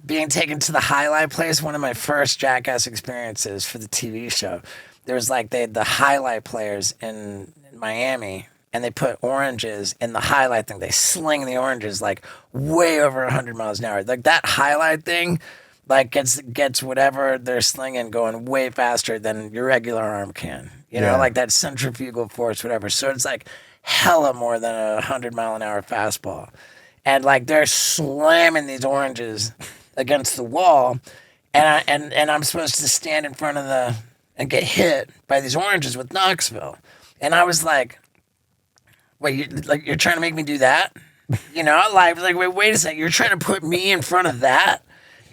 being taken to the highlight place, one of my first Jackass experiences for the TV show. There was like they had the highlight players in Miami, and they put oranges in the highlight thing. They sling the oranges like way over 100 miles an hour. Like that highlight thing, like gets whatever they're slinging going way faster than your regular arm can. Like that centrifugal force, whatever. So it's like hella more than a 100-mile-an-hour fastball, and like they're slamming these oranges against the wall, and I'm supposed to stand in front of and get hit by these oranges with Knoxville, and I was like Wait, you're trying to make me do that? You know, like wait a second, you're trying to put me in front of that?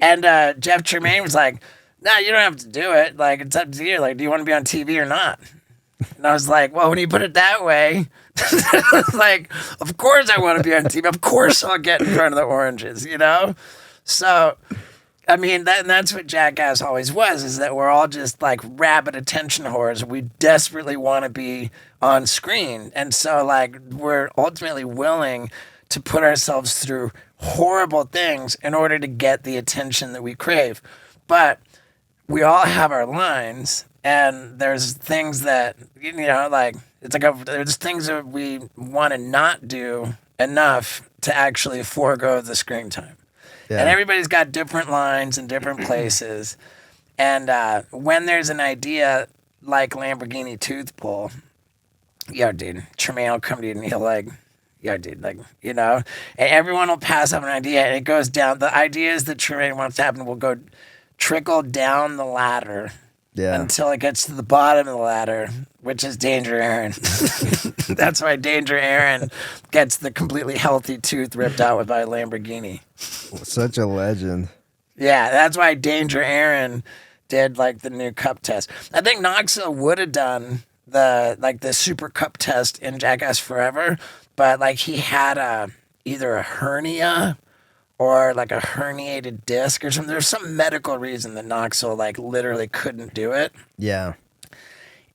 And Jeff Tremaine was like, no, you don't have to do it. Like, it's up to you. Like, do you want to be on TV or not? And I was like, well, when you put it that way, like, of course I want to be on TV. Of course I'll get in front of the oranges, you know? So, I mean, that's what Jackass always was, is that we're all just like rabid attention whores. We desperately want to be on screen. And so, like, we're ultimately willing to put ourselves through horrible things in order to get the attention that we crave. But we all have our lines, and there's things that, you know, like, it's like there's things that we want to not do enough to actually forego the screen time. Yeah. And everybody's got different lines in different places. And when there's an idea like Lamborghini tooth pull, yo, dude, Tremaine will come to you and he'll like, yo, dude, like, you know, and everyone will pass up an idea and it goes down. The ideas that Tremaine wants to happen will go trickle down the ladder until it gets to the bottom of the ladder, which is Danger Aaron. That's why Danger Aaron gets the completely healthy tooth ripped out by a Lamborghini. Such a legend. Yeah, that's why Danger Aaron did like the new cup test. I think Knoxille would have done the super cup test in Jackass Forever, but like he had either a hernia or like a herniated disc or something. There's some medical reason that Knoxille like literally couldn't do it. Yeah.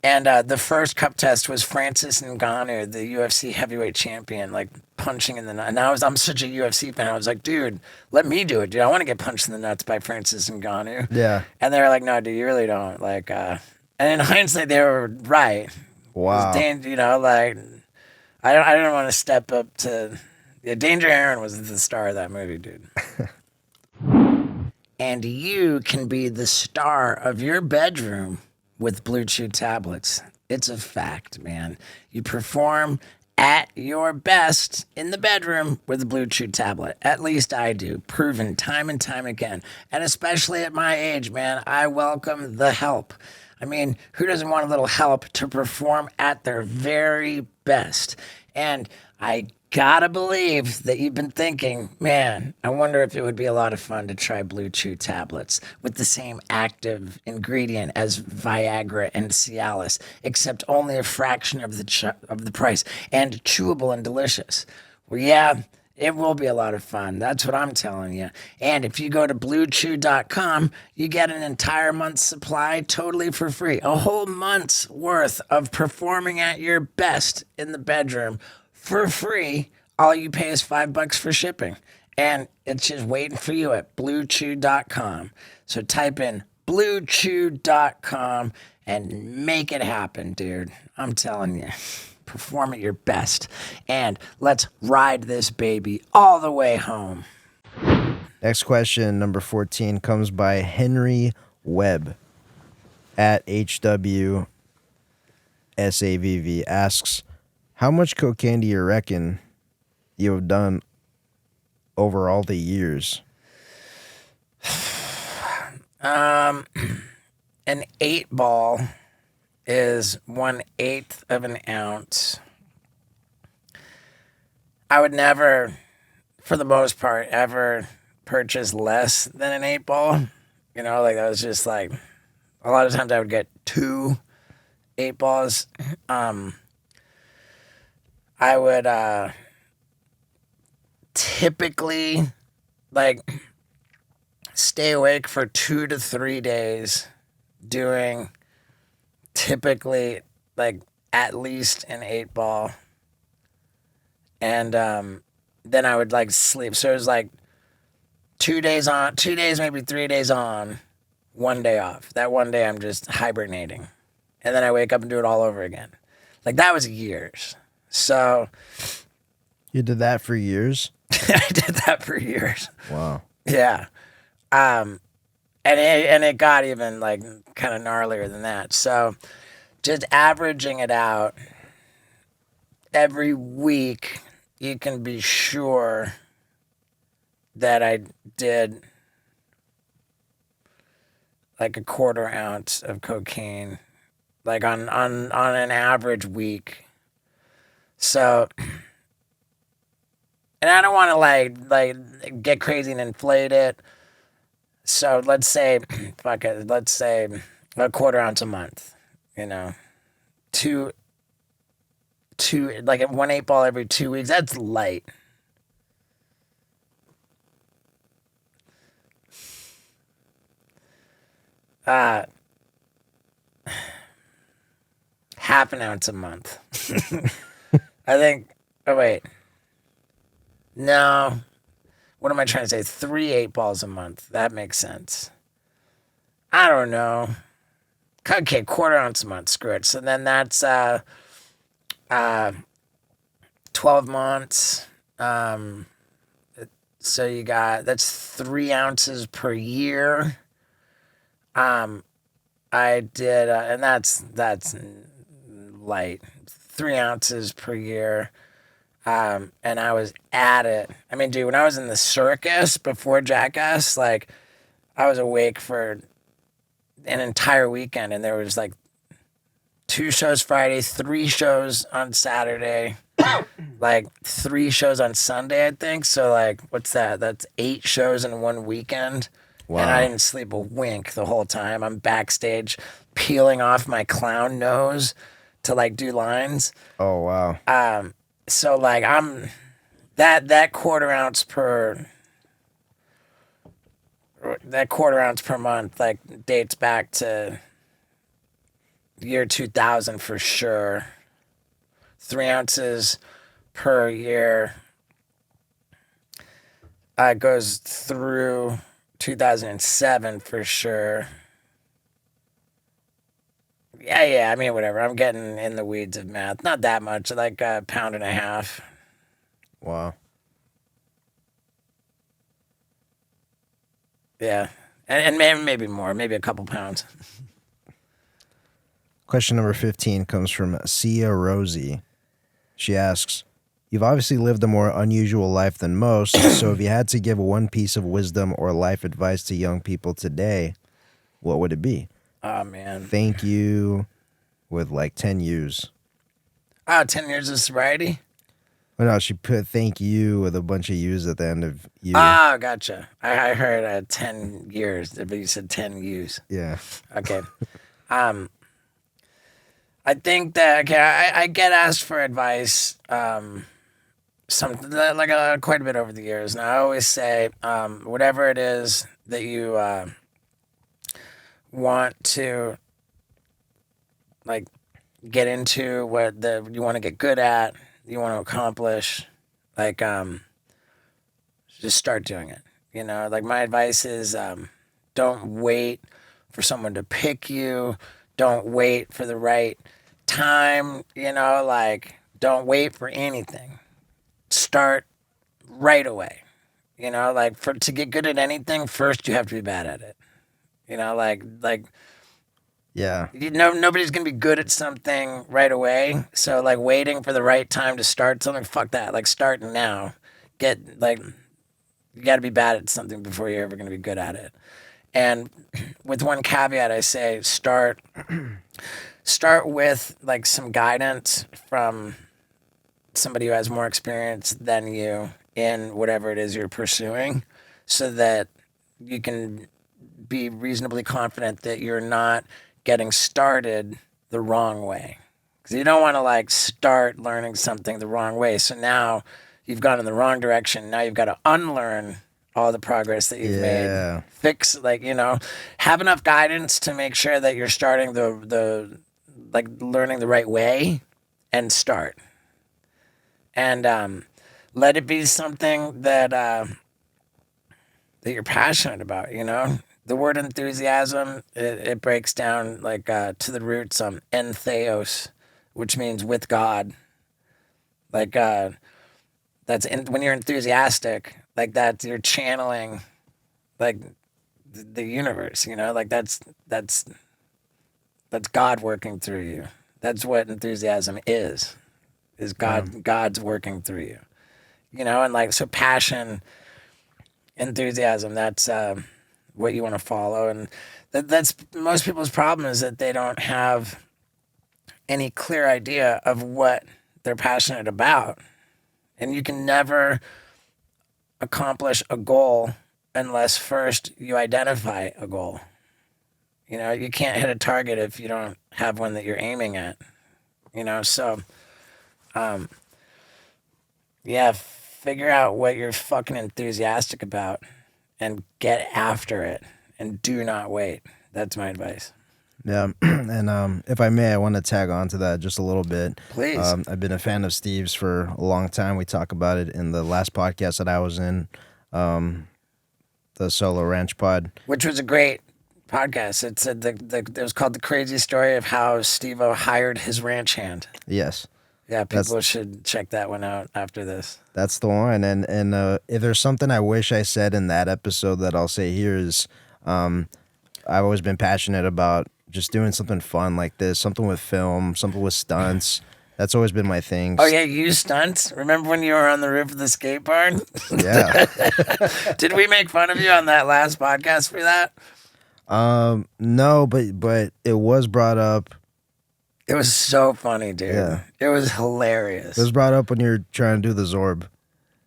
And the first cup test was Francis Ngannou, the UFC heavyweight champion, like punching in the nuts. And I'm such a UFC fan. I was like, dude, let me do it, dude. I want to get punched in the nuts by Francis Ngannou. Yeah. And they were like, no, dude, you really don't. Like, and in hindsight, they were right. Wow. You know, like, I don't want to step up to. Yeah, Danger Aaron was the star of that movie, dude. And you can be the star of your bedroom with BlueChew tablets. It's a fact, man. You perform at your best in the bedroom with a BlueChew tablet. At least I do. Proven time and time again. And especially at my age, man, I welcome the help. I mean, who doesn't want a little help to perform at their very best? And I gotta believe that you've been thinking, man, I wonder if it would be a lot of fun to try BlueChew tablets with the same active ingredient as Viagra and Cialis, except only a fraction of the price and chewable and delicious. Well, yeah, it will be a lot of fun. That's what I'm telling you. And if you go to BlueChew.com, you get an entire month's supply totally for free. A whole month's worth of performing at your best in the bedroom for free. All you pay is $5 for shipping. And it's just waiting for you at BlueChew.com. So type in BlueChew.com and make it happen, dude. I'm telling you. Perform at your best. And let's ride this baby all the way home. Next question, number 14, comes by Henry Webb at HWSAVV. Asks, how much cocaine do you reckon you have done over all the years? An 8-ball is 1/8 of an ounce. I would never, for the most part, ever purchase less than an 8-ball. You know, like that was just like, a lot of times I would get 2 8-balls. I would typically like stay awake for 2 to 3 days doing typically like at least an 8-ball. And then I would like sleep. So it was like 2 days on, 2 days, maybe 3 days on, 1 day off. That 1 day I'm just hibernating. And then I wake up and do it all over again. Like that was years. So You did that for years? I did that for years. Wow. Yeah. And it got even like kind of gnarlier than that. So just averaging it out every week, you can be sure that I did like a 1/4 ounce of cocaine, like on an average week. So, and I don't want to like get crazy and inflate it. So let's say, fuck it, let's say a quarter ounce a month. You know, two like 1 8 ball every 2 weeks. That's light. Half an ounce a month. I think. Oh wait. No. What am I trying to say? 3 8 balls a month. That makes sense. I don't know. Okay, quarter ounce a month. Screw it. So then that's 12 months. So you got that's 3 ounces per year. I did, and that's light. 3 ounces per year. And I was at it. I mean, dude, when I was in the circus before Jackass, like, I was awake for an entire weekend, and there was like 2 shows Friday, 3 shows on Saturday, like 3 shows on Sunday, I think. So, like, what's that? That's 8 shows in one weekend. Wow. And I didn't sleep a wink the whole time. I'm backstage peeling off my clown nose to like do lines. Oh wow. So like I'm that quarter ounce per month like dates back to year 2000 for sure. 3 ounces per year goes through 2007 for sure. Yeah. I mean, whatever. I'm getting in the weeds of math. Not that much. Like a pound and a half. Wow. Yeah, and maybe more. Maybe a couple pounds. Question number 15 comes from Sia Rosie. She asks, you've obviously lived a more unusual life than most, so if you had to give one piece of wisdom or life advice to young people today, what would it be? Oh, man. Thank you with like 10 U's. Oh, 10 years of sobriety? Oh, no, she put thank you with a bunch of U's at the end of you. Oh, gotcha. I heard 10 years, but you said 10 U's. Yeah. Okay. I think that okay, I get asked for advice quite a bit over the years, and I always say whatever it is that you want to like get into, what you want to get good at, you want to accomplish, like just start doing it. You know, like my advice is don't wait for someone to pick you. Don't wait for the right time, you know, like don't wait for anything. Start right away. You know, like to get good at anything, first you have to be bad at it. You know, like Yeah. you know, nobody's gonna be good at something right away. So like waiting for the right time to start something, fuck that. Like start now. Get like you gotta be bad at something before you're ever gonna be good at it. And with one caveat, I say start with like some guidance from somebody who has more experience than you in whatever it is you're pursuing, so that you can be reasonably confident that you're not getting started the wrong way. Because you don't want to like start learning something the wrong way. So now you've gone in the wrong direction. Now you've got to unlearn all the progress that you've made. Fix, like, you know, have enough guidance to make sure that you're starting the like learning the right way, and start. And let it be something that that you're passionate about, you know? The word enthusiasm, it breaks down like to the roots entheos, which means with God. Like when you're enthusiastic, like that you're channeling like the universe, you know? Like that's God working through you. That's what enthusiasm is God's working through you. You know, and like so passion, enthusiasm, that's what you want to follow. And that's most people's problem, is that they don't have any clear idea of what they're passionate about. And you can never accomplish a goal unless first you identify a goal. You know, you can't hit a target if you don't have one that you're aiming at. You know, so, yeah, figure out what you're fucking enthusiastic about and get after it and do not wait. That's my advice. Yeah, and if I may, I want to tag on to that just a little bit. Please. I've been a fan of Steve's for a long time. We talk about it in the last podcast that I was in, the Solo Ranch Pod. Which was a great podcast. It said it was called The Crazy Story of How Steve-O Hired His Ranch Hand. Yes. Yeah, people should check that one out after this. That's the one. And if there's something I wish I said in that episode that I'll say here is I've always been passionate about just doing something fun like this, something with film, something with stunts. That's always been my thing. Oh, yeah, you stunts? Remember when you were on the roof of the skate barn? Yeah. Did we make fun of you on that last podcast for that? No, but it was brought up. It was so funny, dude. Yeah. It was hilarious. It was brought up when you're trying to do the Zorb.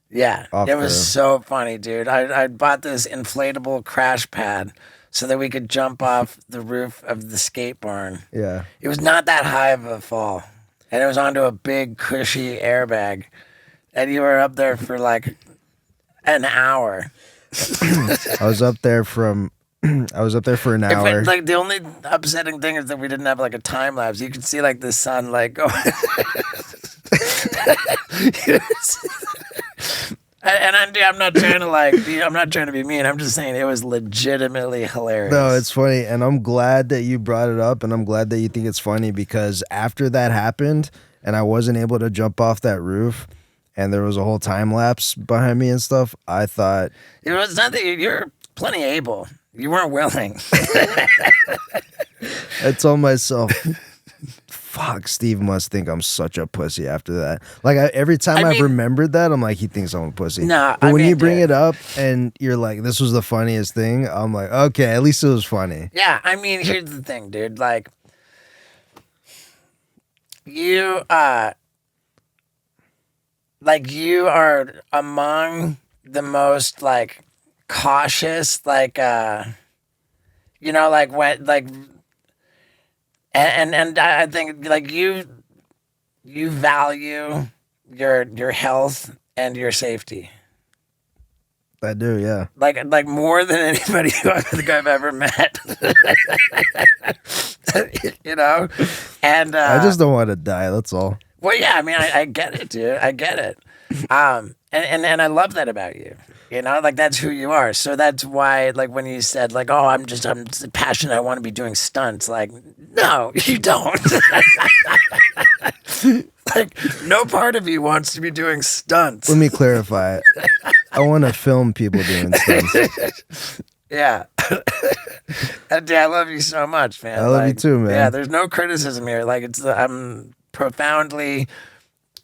Yeah, it was so funny, dude. I bought this inflatable crash pad so that we could jump off the roof of the skate barn. Yeah. It was not that high of a fall, and it was onto a big, cushy airbag. And you were up there for like an hour. I was up there for an hour. Like the only upsetting thing is that we didn't have like a time lapse. You could see like the sun like going. And I'm not trying to I'm not trying to be mean. I'm just saying it was legitimately hilarious. No, it's funny, and I'm glad that you brought it up, and I'm glad that you think it's funny because after that happened, and I wasn't able to jump off that roof, and there was a whole time lapse behind me and stuff. I thought it's not that you're plenty able. You weren't willing. I told myself, fuck, Steve must think I'm such a pussy after that. Like, every time I've remembered that, I'm like, he thinks I'm a pussy. Nah, but when you bring it up and you're like, this was the funniest thing, I'm like, okay, at least it was funny. Yeah, I mean, here's the thing, dude. Like, you are among the most, like, cautious, like, like, when, like, and I think like you value your health and your safety. I do, yeah. Like more than anybody who I think I've ever met. You know, and I just don't want to die. That's all. Well, yeah, I mean, I get it, dude. I get it. And I love that about you. You know, like that's who you are. So that's why, like, when you said, like, oh, I'm passionate, I want to be doing stunts. Like, no, you don't. Like, no part of you wants to be doing stunts. Let me clarify. I want to film people doing stunts. Yeah. And, I love you so much, man. I love you too, man. Yeah, there's no criticism here. Like, I'm profoundly,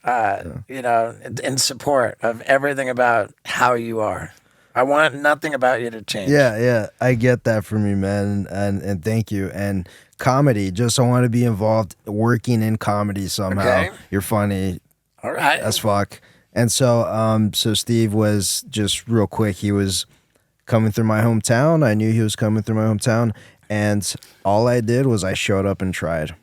in support of everything about how you are. I want nothing about you to change. Yeah, I get that from you, man, and thank you. And comedy, just I want to be involved working in comedy somehow. Okay. You're funny. All right. As fuck. And so Steve was just real quick, he was coming through my hometown. I knew he was coming through my hometown, and all I did was I showed up and tried.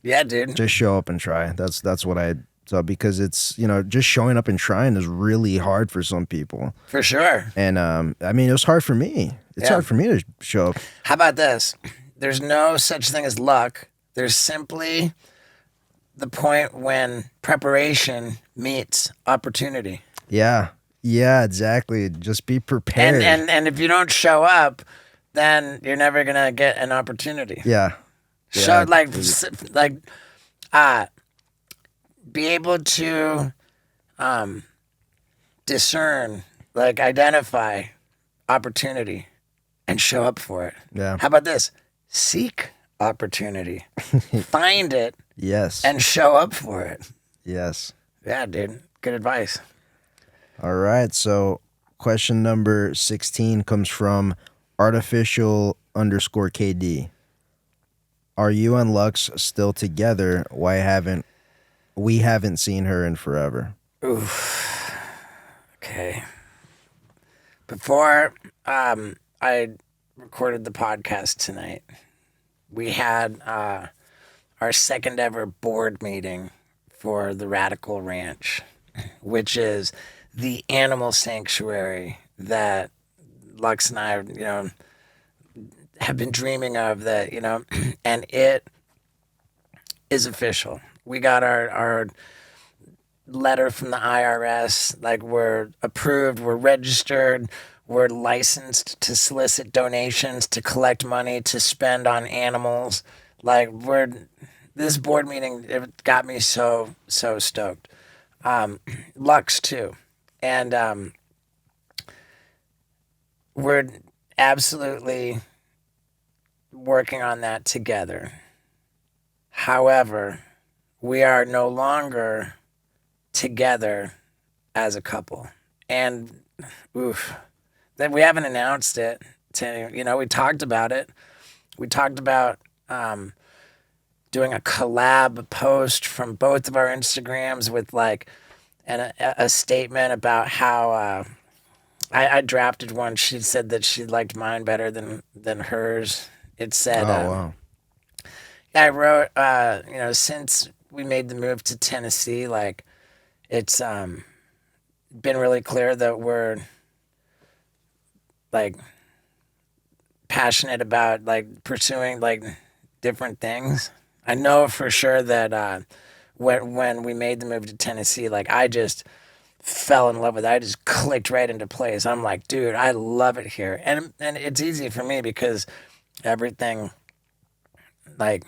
Yeah, dude. Just show up and try. That's what I saw, because it's, just showing up and trying is really hard for some people. For sure. And I mean, it was hard for me. It's hard for me to show up. How about this? There's no such thing as luck. There's simply the point when preparation meets opportunity. Yeah, exactly. Just be prepared. And if you don't show up, then you're never gonna get an opportunity. Yeah. So be able to discern, like, identify opportunity and show up for it. Yeah. How about this? Seek opportunity. Find it. Yes. And show up for it. Yes. Yeah, dude. Good advice. All right. So question number 16 comes from artificial_KD. Are you and Lux still together? Why haven't we haven't seen her in forever. Oof. Okay. Before I recorded the podcast tonight, we had our second ever board meeting for the Radical Ranch, which is the animal sanctuary that Lux and I, have been dreaming of, that, and it is official. We got our letter from the IRS, like we're approved, we're registered, we're licensed to solicit donations, to collect money, to spend on animals. Like this board meeting, it got me so stoked. Lux too. And we're absolutely working on that together. However, we are no longer together as a couple. And that we haven't announced it to, we talked about it. We talked about doing a collab post from both of our Instagrams with like a statement about how I drafted one. She said that she liked mine better than hers. It said, wow. I wrote, since we made the move to Tennessee, like it's been really clear that we're like passionate about like pursuing like different things. I know for sure that when we made the move to Tennessee, like I just fell in love with it. I just clicked right into place. I'm like, dude, I love it here. And it's easy for me because everything, like,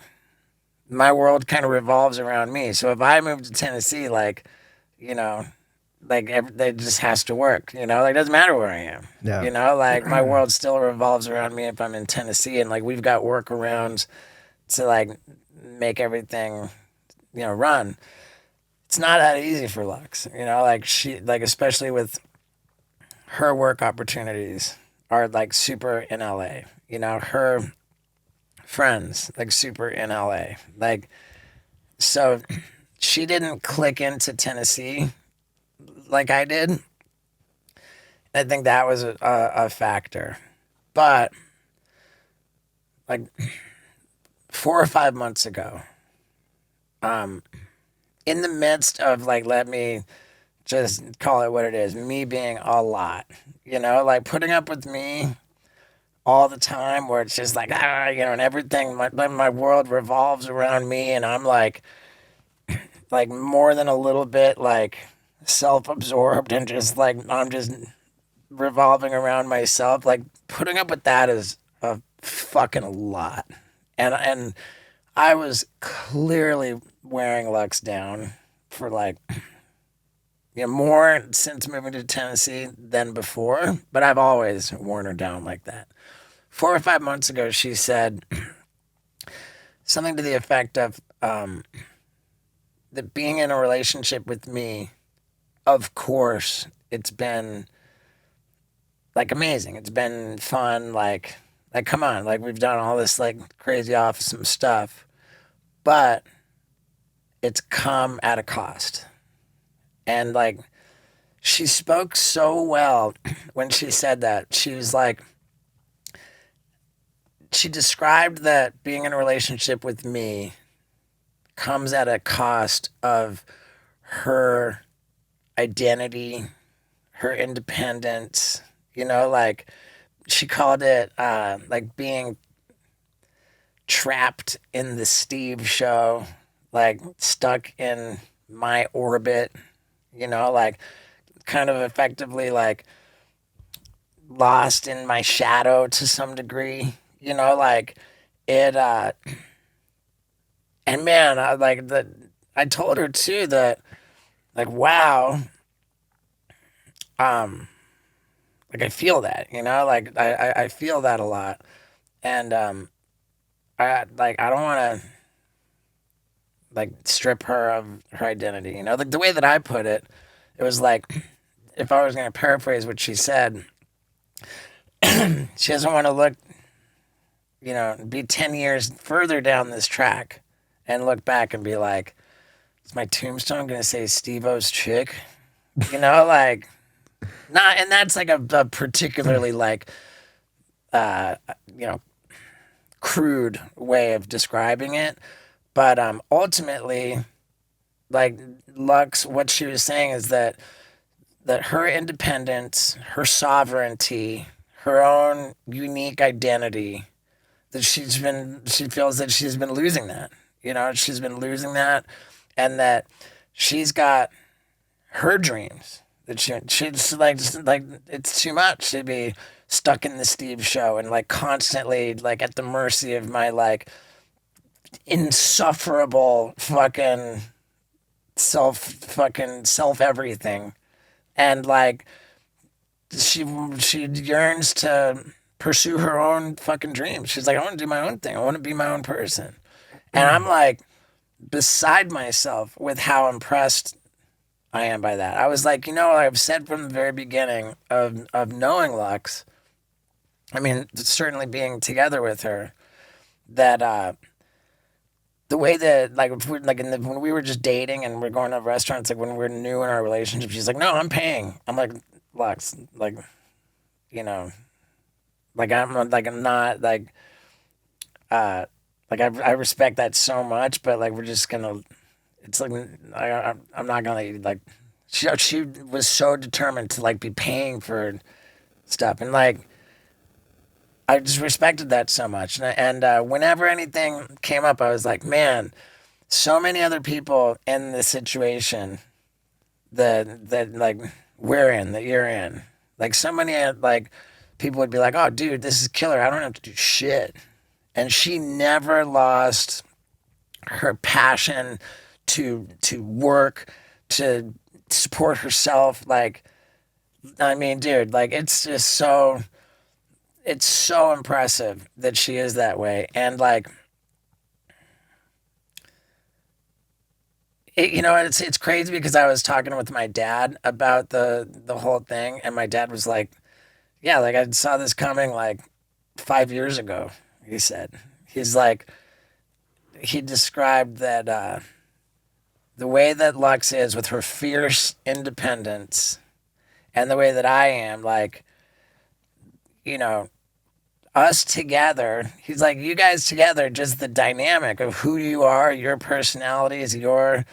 my world kind of revolves around me. So if I move to Tennessee, like, that just has to work, like it doesn't matter where I am. Yeah. Like my world still revolves around me if I'm in Tennessee, and like we've got workarounds to like make everything, run. It's not that easy for Lux, like she, like, especially with her work opportunities are like super in LA, her friends like super in LA. Like, so she didn't click into Tennessee like I did. I think that was a factor. But like 4 or 5 months ago, in the midst of like, let me just call it what it is, me being a lot, like putting up with me all the time, where it's just like, and everything, my world revolves around me, and I'm like more than a little bit like self-absorbed, and just like I'm just revolving around myself. Like putting up with that is a fucking lot, and I was clearly wearing Lux down for like, more since moving to Tennessee than before, but I've always worn her down like that. 4 or 5 months ago, she said something to the effect of that being in a relationship with me, of course, it's been like amazing. It's been fun. Like come on, like we've done all this like crazy awesome stuff, but it's come at a cost. And like she spoke so well when she said that. She was like, she described that being in a relationship with me comes at a cost of her identity, her independence, like she called it like being trapped in the Steve show, like stuck in my orbit, like kind of effectively like lost in my shadow to some degree, like it and man, I told her too that like, wow, like I feel that, like I feel that a lot. And I don't want to like strip her of her identity, like the way that I put it, it was like, if I was going to paraphrase what she said, she doesn't want to look, be 10 years further down this track and look back and be like, is my tombstone gonna say Steve-O's chick? You know, like, not, and that's like a particularly like, you know, crude way of describing it. But ultimately, like Lux, what she was saying is that her independence, her sovereignty, her own unique identity, that she feels that she's been losing that. You know, she's been losing that, and that she's got her dreams. That she's like it's too much to be stuck in the Steve show and like constantly like at the mercy of my like insufferable fucking self everything. And like she yearns to pursue her own fucking dreams. She's like, I want to do my own thing. I want to be my own person. And I'm like beside myself with how impressed I am by that. I was like, you know, I've said from the very beginning of knowing Lux, I mean, certainly being together with her, that the way that like if we, like when we were just dating and we're going to restaurants, like when we're new in our relationship, she's like, no, I'm paying. I'm like, Lux, like, you know, I'm not I respect that so much, but like we're just gonna. It's like I'm not gonna like. She was so determined to like be paying for stuff, and like I just respected that so much. And whenever anything came up, I was like, man, so many other people in this situation that like we're in, that you're in. Like so many like people would be like, oh, dude, this is killer. I don't have to do shit. And she never lost her passion to work, to support herself. Like, I mean, dude, like it's so impressive that she is that way. And like, you know, it's crazy because I was talking with my dad about the whole thing, and my dad was like, yeah, like I saw this coming like 5 years ago. He said, he's like, he described that the way that Lux is with her fierce independence and the way that I am, like, you know, us together, he's like, you guys together, just the dynamic of who you are, your personalities, your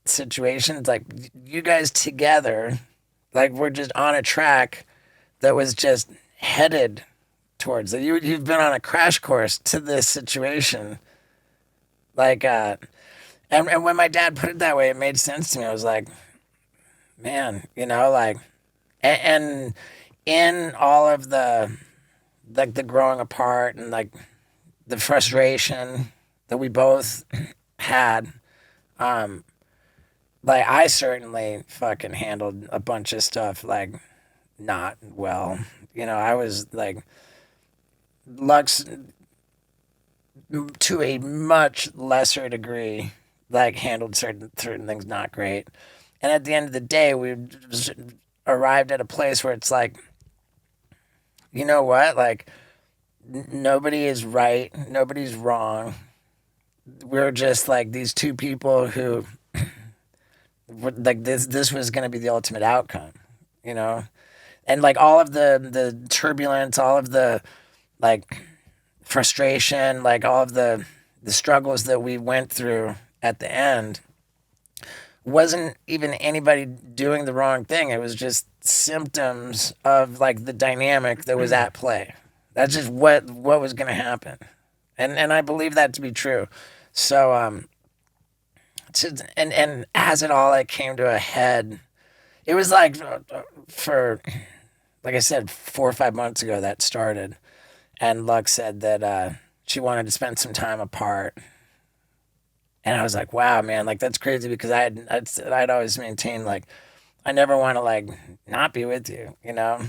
situations, like, you guys together, like, we're just on a track that was just headed towards it. You've been on a crash course to this situation. Like, and when my dad put it that way, it made sense to me. I was like, man, you know, like, and in all of the like the growing apart and like the frustration that we both had, like I certainly fucking handled a bunch of stuff like not well. You know, I was like Lux to a much lesser degree, like handled certain things not great. And at the end of the day, we just arrived at a place where it's like, you know what? Like, nobody is right, nobody's wrong. We're just like these two people who, like, this was going to be the ultimate outcome, you know? And like all of the turbulence, all of the like frustration, like all of the struggles that we went through at the end wasn't even anybody doing the wrong thing. It was just symptoms of like the dynamic that was at play. That's just what was going to happen. And I believe that to be true. So and as it all like came to a head, it was like for like I said 4 or 5 months ago that started, and Lux said that she wanted to spend some time apart. And I was like, wow, man, like that's crazy because I'd always maintained like I never want to like not be with you, you know.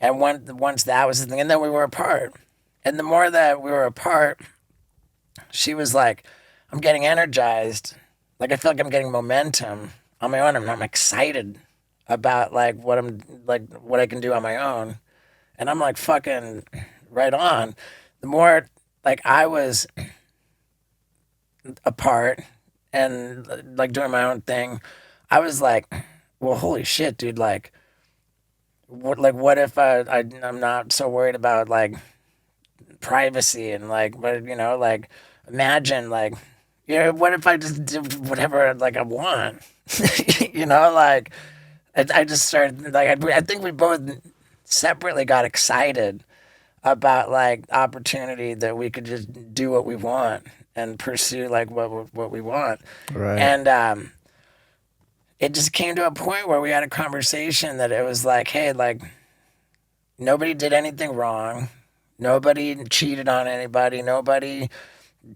And once that was the thing, and then we were apart, and the more that we were apart, she was like, I'm getting energized, like I feel like I'm getting momentum on my own. I'm excited about like what I can do on my own, and I'm like fucking right on. The more like I was apart and like doing my own thing, I was like, well, holy shit, dude, like what if I'm not so worried about like privacy and like, but like imagine like, what if I just did whatever like I want, like I just started like I think we both separately got excited about like opportunity that we could just do what we want and pursue like what we want, Right. and it just came to a point where we had a conversation that it was like, hey, like nobody did anything wrong. Nobody cheated on anybody. Nobody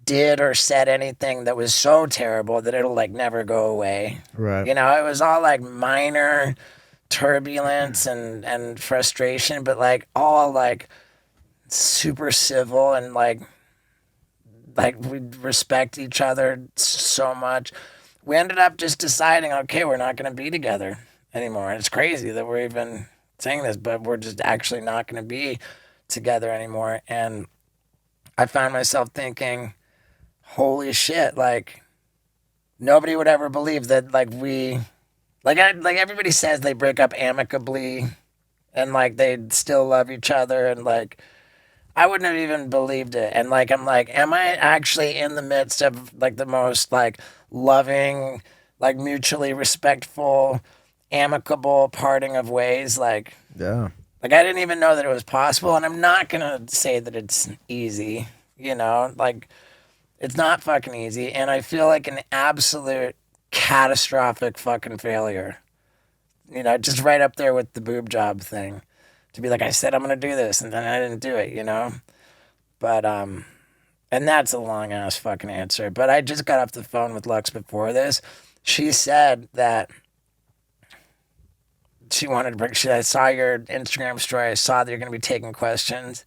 did or said anything that was so terrible that it'll like never go away. Right. It was all like minor turbulence and frustration, but like all like super civil and like we respect each other so much. We ended up just deciding, okay, we're not going to be together anymore. And it's crazy that we're even saying this, but we're just actually not going to be together anymore. And I found myself thinking, holy shit, like nobody would ever believe that like like everybody says they break up amicably and like they still love each other, and like I wouldn't have even believed it. And like I'm like, am I actually in the midst of like the most like loving, like mutually respectful, amicable parting of ways? Yeah. Like I didn't even know that it was possible, and I'm not gonna say that it's easy, like it's not fucking easy, and I feel like an absolute catastrophic fucking failure. Just right up there with the boob job thing. To be like, I said I'm gonna do this, and then I didn't do it. But and that's a long ass fucking answer. But I just got off the phone with Lux before this. She said that she wanted to bring. I saw your Instagram story. I saw that you're gonna be taking questions.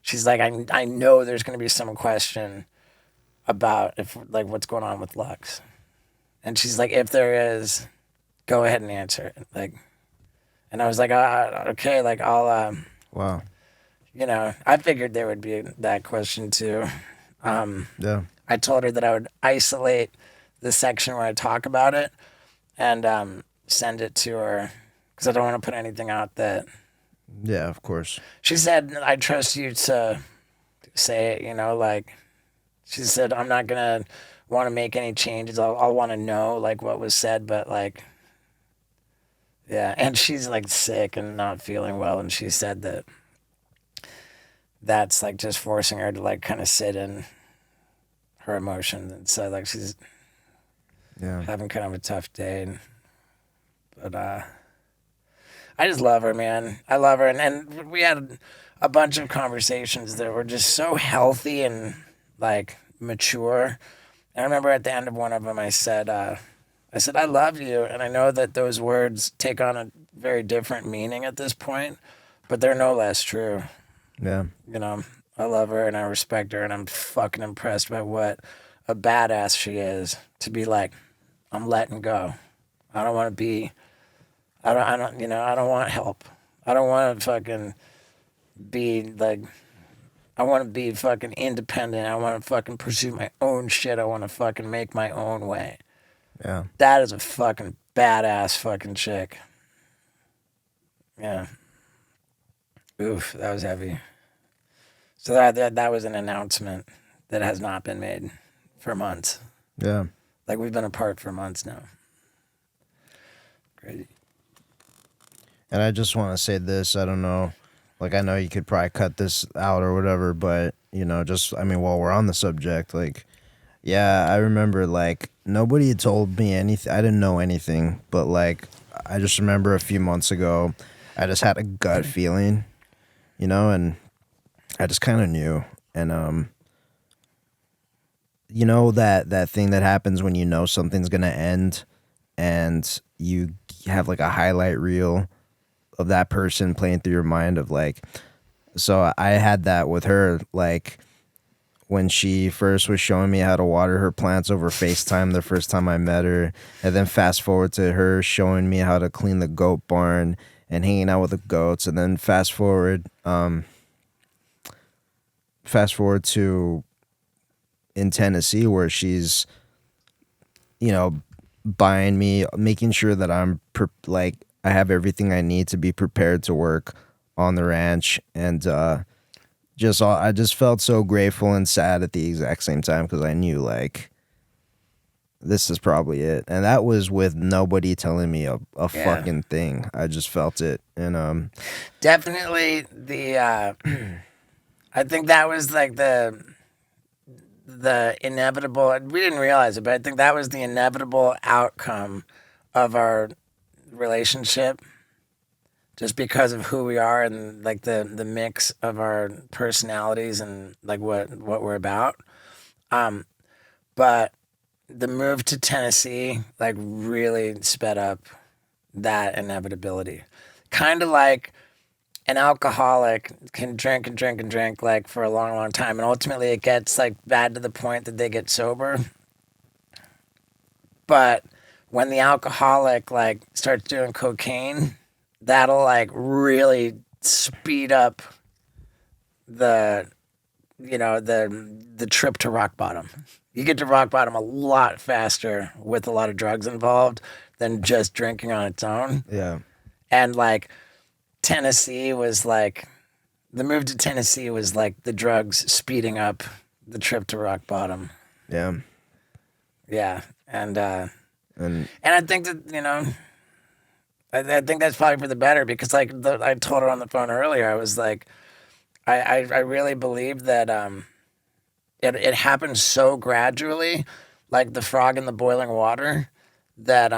She's like, I know there's gonna be some question about if like what's going on with Lux, and she's like, if there is, go ahead and answer it. Like, and I was like, okay, like I'll Wow. I figured there would be that question too. Yeah. I told her that I would isolate the section where I talk about it and send it to her because I don't want to put anything out that. Yeah, of course. She said, I trust you to say it, like she said, I'm not going to want to make any changes. I'll want to know like what was said, but like, yeah. And she's like sick and not feeling well. And she said that that's like just forcing her to like kind of sit in her emotions. And so like she's having kind of a tough day. But I just love her, man. I love her. And we had a bunch of conversations that were just so healthy and like mature. And I remember at the end of one of them, I said, I love you. And I know that those words take on a very different meaning at this point, but they're no less true. Yeah. I love her and I respect her, and I'm fucking impressed by what a badass she is to be like, I'm letting go. I don't want to be, I don't want help. I don't want to fucking be like, I want to be fucking independent. I want to fucking pursue my own shit. I want to fucking make my own way. Yeah. That is a fucking badass fucking chick. Yeah. Oof, that was heavy. So that was an announcement that has not been made for months. Yeah. Like we've been apart for months now. Crazy. And I just want to say this. I don't know. Like, I know you could probably cut this out or whatever, but, while we're on the subject, like, yeah, I remember, like, nobody had told me anything. I didn't know anything, but, like, I just remember a few months ago, I just had a gut feeling, and I just kind of knew. And, that thing that happens when you know something's going to end and you have, like, a highlight reel of that person playing through your mind of, like, so I had that with her, like, when she first was showing me how to water her plants over FaceTime the first time I met her, and then fast forward to her showing me how to clean the goat barn and hanging out with the goats, and then fast forward to in Tennessee where she's buying me, making sure that I'm like I have everything I need to be prepared to work on the ranch, and I just felt so grateful and sad at the exact same time because I knew like this is probably it, and that was with nobody telling me a fucking thing. I just felt it, and definitely the I think that was like the inevitable. We didn't realize it, but I think that was the inevitable outcome of our relationship, just because of who we are and like the mix of our personalities and like what we're about. But the move to Tennessee like really sped up that inevitability. Kind of like an alcoholic can drink and drink and drink like for a long, long time, and ultimately it gets like bad to the point that they get sober. But when the alcoholic like starts doing cocaine, that'll like really speed up the the trip to rock bottom. You get to rock bottom a lot faster with a lot of drugs involved than just drinking on its own. yeah, And like Tennessee was like the move to Tennessee was like the drugs speeding up the trip to rock bottom. yeah, Yeah. And and I think that, I think that's probably for the better because like I told her on the phone earlier, I was like, I really believe that it happened so gradually, like the frog in the boiling water, that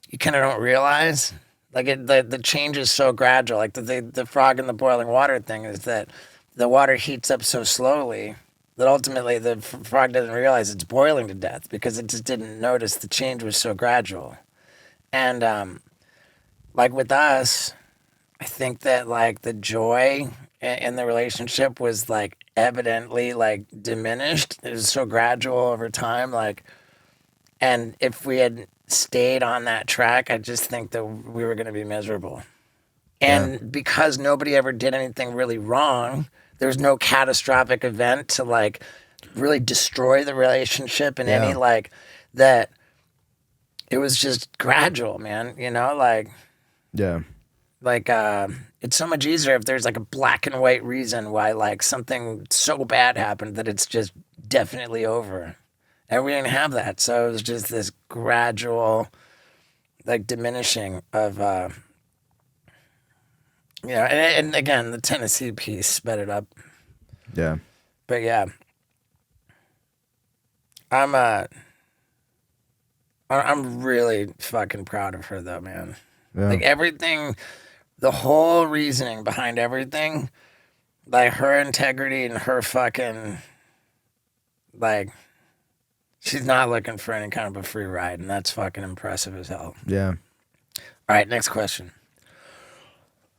you kind of don't realize. Like the change is so gradual. Like the frog in the boiling water thing is that the water heats up so slowly that ultimately the frog doesn't realize it's boiling to death because it just didn't notice the change was so gradual. And like with us, I think that like the joy in the relationship was like evidently like diminished. It was so gradual over time. Like, and if we had stayed on that track, I just think that we were going to be miserable. And because nobody ever did anything really wrong, there's no catastrophic event to like really destroy the relationship in any like that. It was just gradual, man. Like yeah, it's so much easier if there's like a black and white reason why like something so bad happened that it's just definitely over. And we didn't have that. So it was just this gradual like diminishing of and again the Tennessee piece sped it up. yeah. But yeah. I'm really fucking proud of her though, man. Yeah. Like everything, the whole reasoning behind everything, like her integrity and her fucking, like, she's not looking for any kind of a free ride, and that's fucking impressive as hell. Yeah. All right, next question.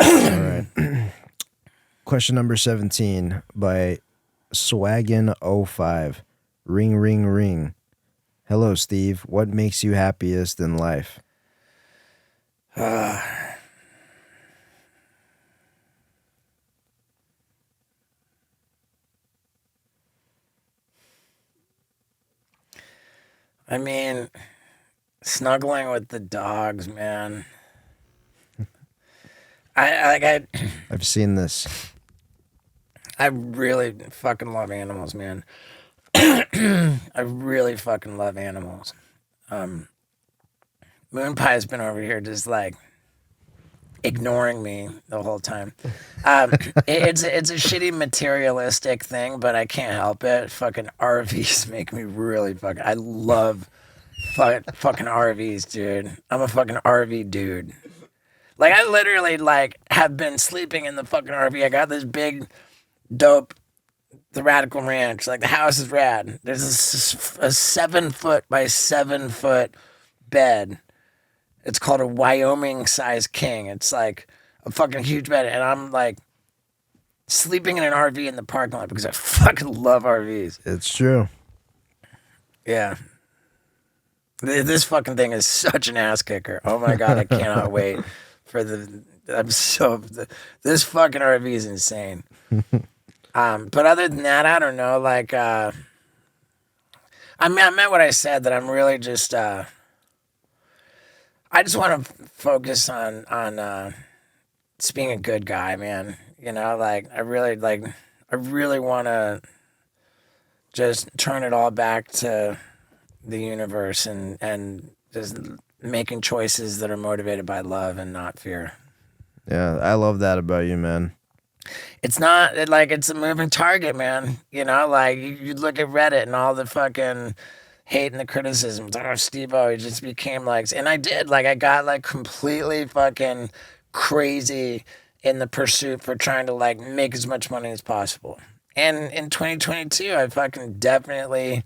All right. Question number 17 by Swaggin05. Ring, ring, ring. Hello, Steve. What makes you happiest in life? I mean, snuggling with the dogs, man. I've seen this. I really fucking love animals, man. I really fucking love animals. Moon Pie's been over here just like ignoring me the whole time. It's a shitty materialistic thing, but I can't help it. Fucking RVs make me really fucking. I love fucking RVs, dude. I'm a fucking RV dude. Like I literally like have been sleeping in the fucking RV. I got this big, dope, the Radical Ranch. Like the house is rad. There's a 7-foot by 7-foot bed. It's called a Wyoming size king. It's like a fucking huge bed, and I'm like sleeping in an RV in the parking lot because I fucking love RVs. It's true. Yeah. This fucking thing is such an ass kicker. Oh my god, I cannot wait for this fucking RV is insane. But other than that, I don't know. Like, I meant what I said, that I'm really just, I just want to focus on just being a good guy, man. You know, like, I really want to just turn it all back to the universe and just making choices that are motivated by love and not fear. Yeah, I love that about you, man. It's not like it's a moving target, man. You know, like you look at Reddit and all the fucking hate and the criticism. Oh, Steve-O, he just became like, and I did. Like, I got like completely fucking crazy in the pursuit for trying to like make as much money as possible. And in 2022, I fucking definitely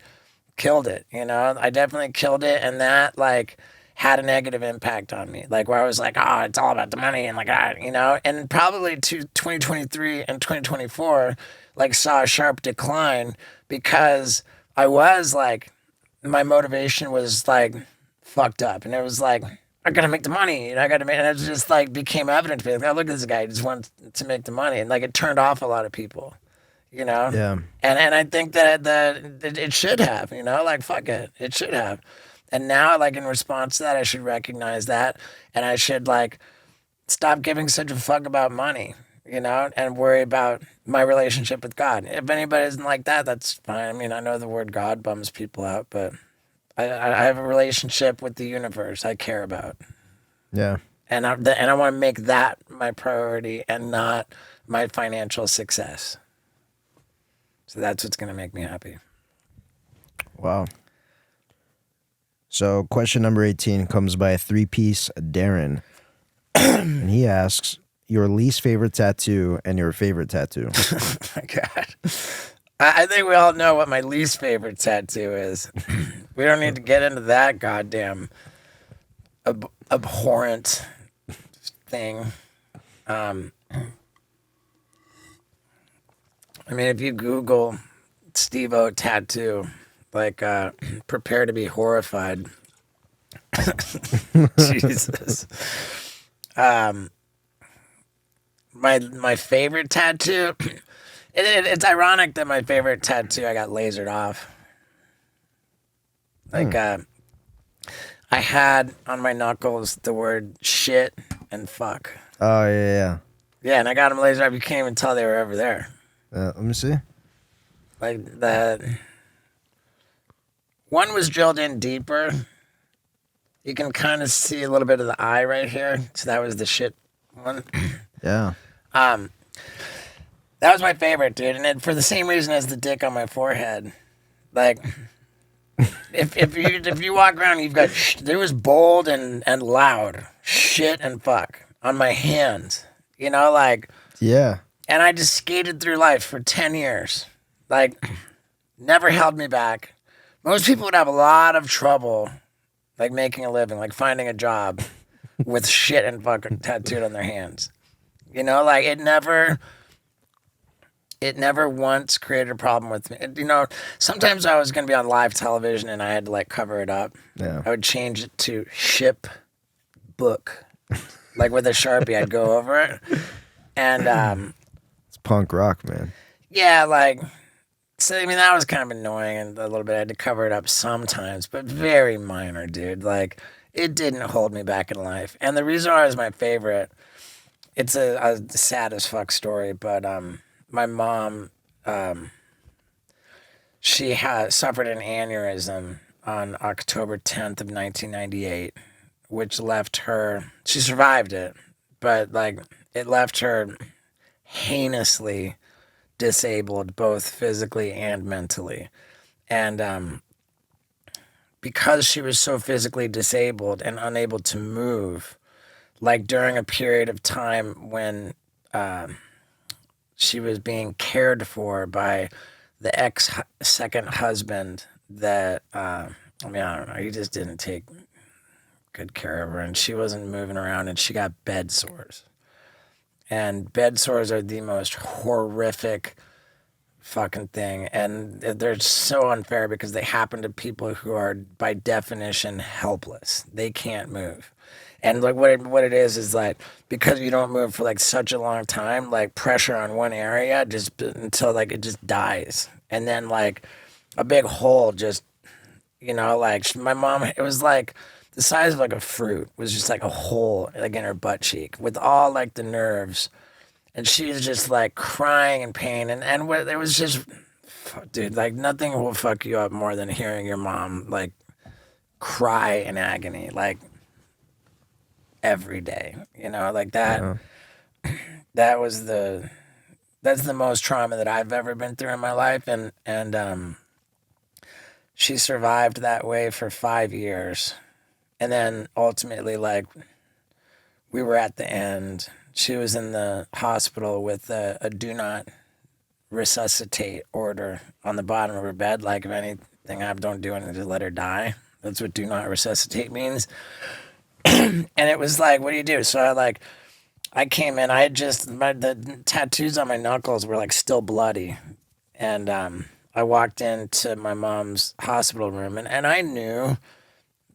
killed it. You know, I definitely killed it, and that like had a negative impact on me. Like, where I was like, oh, it's all about the money, and like, you know, and probably to 2023 and 2024, like, saw a sharp decline because I was like, my motivation was like fucked up, and it was like, I gotta make the money, and I gotta make, and it just like became evident to me. Like, oh, look at this guy, he just wants to make the money, and like it turned off a lot of people. You know, Yeah. and I think that it should have, you know, like, fuck it, it should have. And now, like, in response to that, I should recognize that, and I should like stop giving such a fuck about money, you know, and worry about my relationship with God. If anybody isn't like that, that's fine. I mean, I know the word God bums people out, but I have a relationship with the universe I care about, Yeah. and I want to make that my priority and not my financial success. So that's what's going to make me happy. Wow. So question number 18 comes by a 3-piece Darren. And he asks, your least favorite tattoo and your favorite tattoo. Oh my God. I think we all know what my least favorite tattoo is. We don't need to get into that goddamn abhorrent thing. I mean, if you Google Steve-O tattoo, like, prepare to be horrified. Jesus. My favorite tattoo. It's ironic that my favorite tattoo I got lasered off. Like, I had on my knuckles the word shit and fuck. Oh, yeah. Yeah, and I got them lasered off. You can't even tell they were ever there. Let me see. Like, that. One was drilled in deeper. You can kind of see a little bit of the eye right here. So that was the shit one. Yeah. That was my favorite, dude. And it, for the same reason as the dick on my forehead. Like, if you walk around, you've got, there was bold and loud shit and fuck on my hands. You know, like. Yeah. And I just skated through life for 10 years. Like, never held me back. Most people would have a lot of trouble, like, making a living, like, finding a job with shit and fucking tattooed on their hands. You know, like, it never once created a problem with me. You know, sometimes I was going to be on live television and I had to, like, cover it up. Yeah. I would change it to ship book. Like, with a Sharpie, I'd go over it. And, It's punk rock, man. yeah, like, so, I mean, that was kind of annoying and a little bit. I had to cover it up sometimes, but very minor, dude. Like, it didn't hold me back in life. And the reason why it was my favorite, it's a sad as fuck story, but my mom, she suffered an aneurysm on October 10th of 1998, which left her, she survived it, but, like, it left her heinously disabled, both physically and mentally. And because she was so physically disabled and unable to move, like, during a period of time when she was being cared for by the second husband that, I mean, I don't know, he just didn't take good care of her, and she wasn't moving around, and she got bed sores. And bed sores are the most horrific fucking thing. And they're so unfair because they happen to people who are, by definition, helpless. They can't move. And like what it is like, because you don't move for like such a long time, like pressure on one area just until like it just dies. And then like a big hole just You know, like my mom, it was like the size of like a fruit. It was just like a hole like in her butt cheek with all like the nerves. And she was just like crying in pain. And it was just, dude, like nothing will fuck you up more than hearing your mom like cry in agony, like every day, you know, like that. That was that's the most trauma that I've ever been through in my life. And she survived that way for 5 years. And then ultimately, like, we were at the end. She was in the hospital with a do not resuscitate order on the bottom of her bed. Like, if anything I don't do anything, just let her die. That's what do not resuscitate means. And it was like, what do you do? So I came in, I had just, the tattoos on my knuckles were like still bloody. And I walked into my mom's hospital room and I knew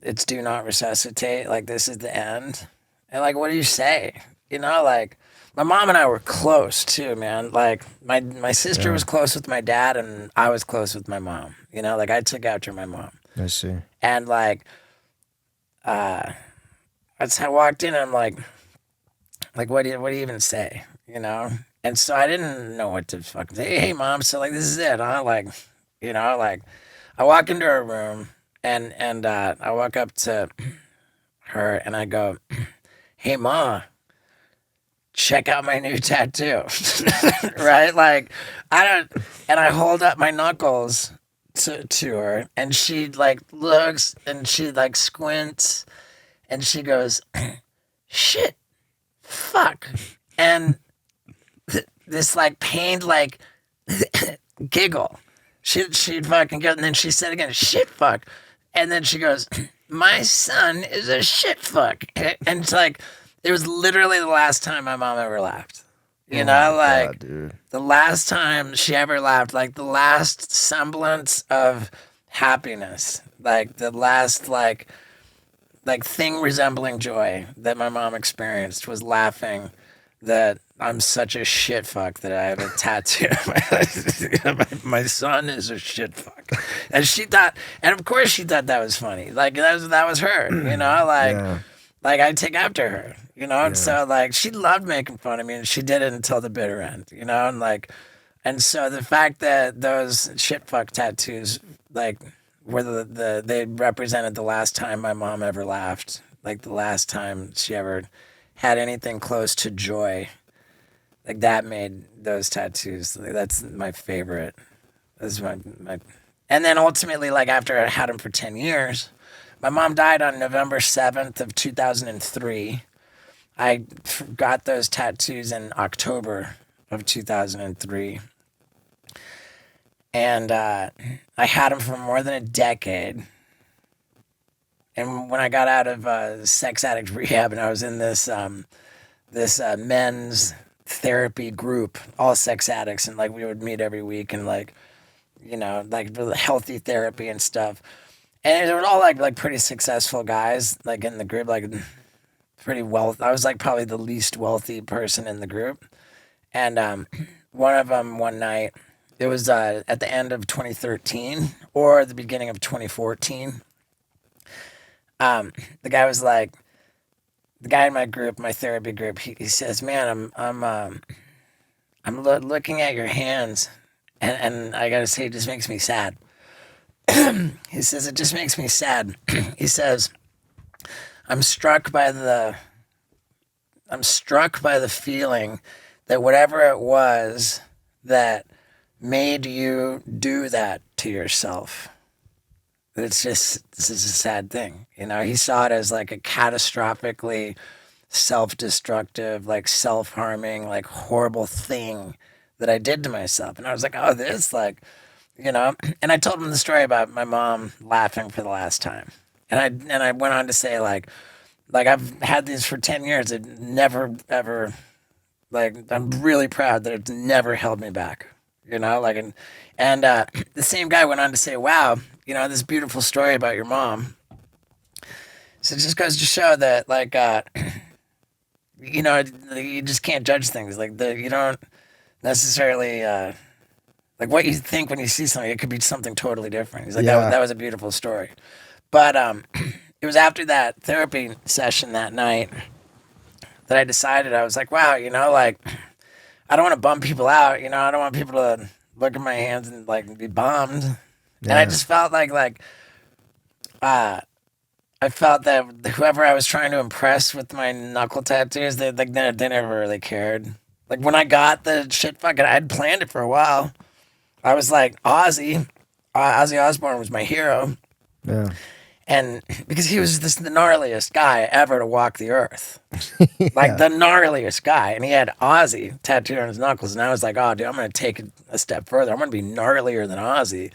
it's do not resuscitate. Like, this is the end. And like, what do you say? You know, like, my mom and I were close too, man. Like, my sister was close with my dad and I was close with my mom. You know, like, I took after my mom. I see. And like, as I walked in, I'm like, what do you even say? You know? And so I didn't know what to fucking say. Hey, mom, so like, this is it, huh? Like, you know, like, I walk into her room and I walk up to her and I go, hey, ma, check out my new tattoo. Right? Like, and I hold up my knuckles to her and she like looks and she like squints and she goes, shit, fuck. And this like pained like giggle. She'd fucking go, and then she said again, shit, fuck. And then she goes, my son is a shit fuck. And it's like, it was literally the last time my mom ever laughed. You know, like, God, dude. the last time she ever laughed, like the last semblance of happiness, like the last, like thing resembling joy that my mom experienced was laughing that I'm such a shit fuck that I have a tattoo. My son is a shit fuck. And she thought, and of course she thought that was funny. Like, that was her, you know, like, like I take after her, you know? And so like, she loved making fun of me and she did it until the bitter end, you know? And like, and so the fact that those shit fuck tattoos, like, were they represented the last time my mom ever laughed, like the last time she ever had anything close to joy, like that made those tattoos. Like, that's my favorite. That's my. And then ultimately, like after I had them for 10 years, my mom died on November 7th of 2003. I got those tattoos in October of 2003. And I had them for more than a decade. And when I got out of sex addict rehab and I was in this men's therapy group, all sex addicts, and like we would meet every week and like, you know, like healthy therapy and stuff. And they were all like pretty successful guys, like in the group, like pretty wealthy. I was like probably the least wealthy person in the group. And one of them one night, it was at the end of 2013 or the beginning of 2014. The guy was like, the guy in my group, my therapy group, he says, man, I'm looking at your hands and I gotta say, it just makes me sad. He says, it just makes me sad. He says, I'm struck by the feeling that whatever it was that made you do that to yourself, this is a sad thing. You know, he saw it as like a catastrophically self-destructive, like self-harming, like horrible thing that I did to myself. And I was like, oh, this, like, you know, and I told him the story about my mom laughing for the last time. And I went on to say, like I've had these for 10 years. It never, ever, like, I'm really proud that it's never held me back, you know, like, and the same guy went on to say, wow, you know, this beautiful story about your mom. So it just goes to show that, like, you know, you just can't judge things. Like, you don't necessarily Like what you think when you see something, it could be something totally different. He's like, Yeah. that was a beautiful story. But it was after that therapy session that night that I decided, I was like, wow, like I don't want to bum people out. I don't want people to look at my hands and like be bummed. And I Yeah. just felt like I felt that whoever I was trying to impress with my knuckle tattoos, they never really cared. Like when I got the shit fucking, I'd planned it for a while. I was like, Ozzy Osbourne was my hero. Yeah. And because he was the gnarliest guy ever to walk the earth. Like the gnarliest guy. And he had Ozzy tattooed on his knuckles. And I was like, oh, dude, I'm going to take it a step further. I'm going to be gnarlier than Ozzy.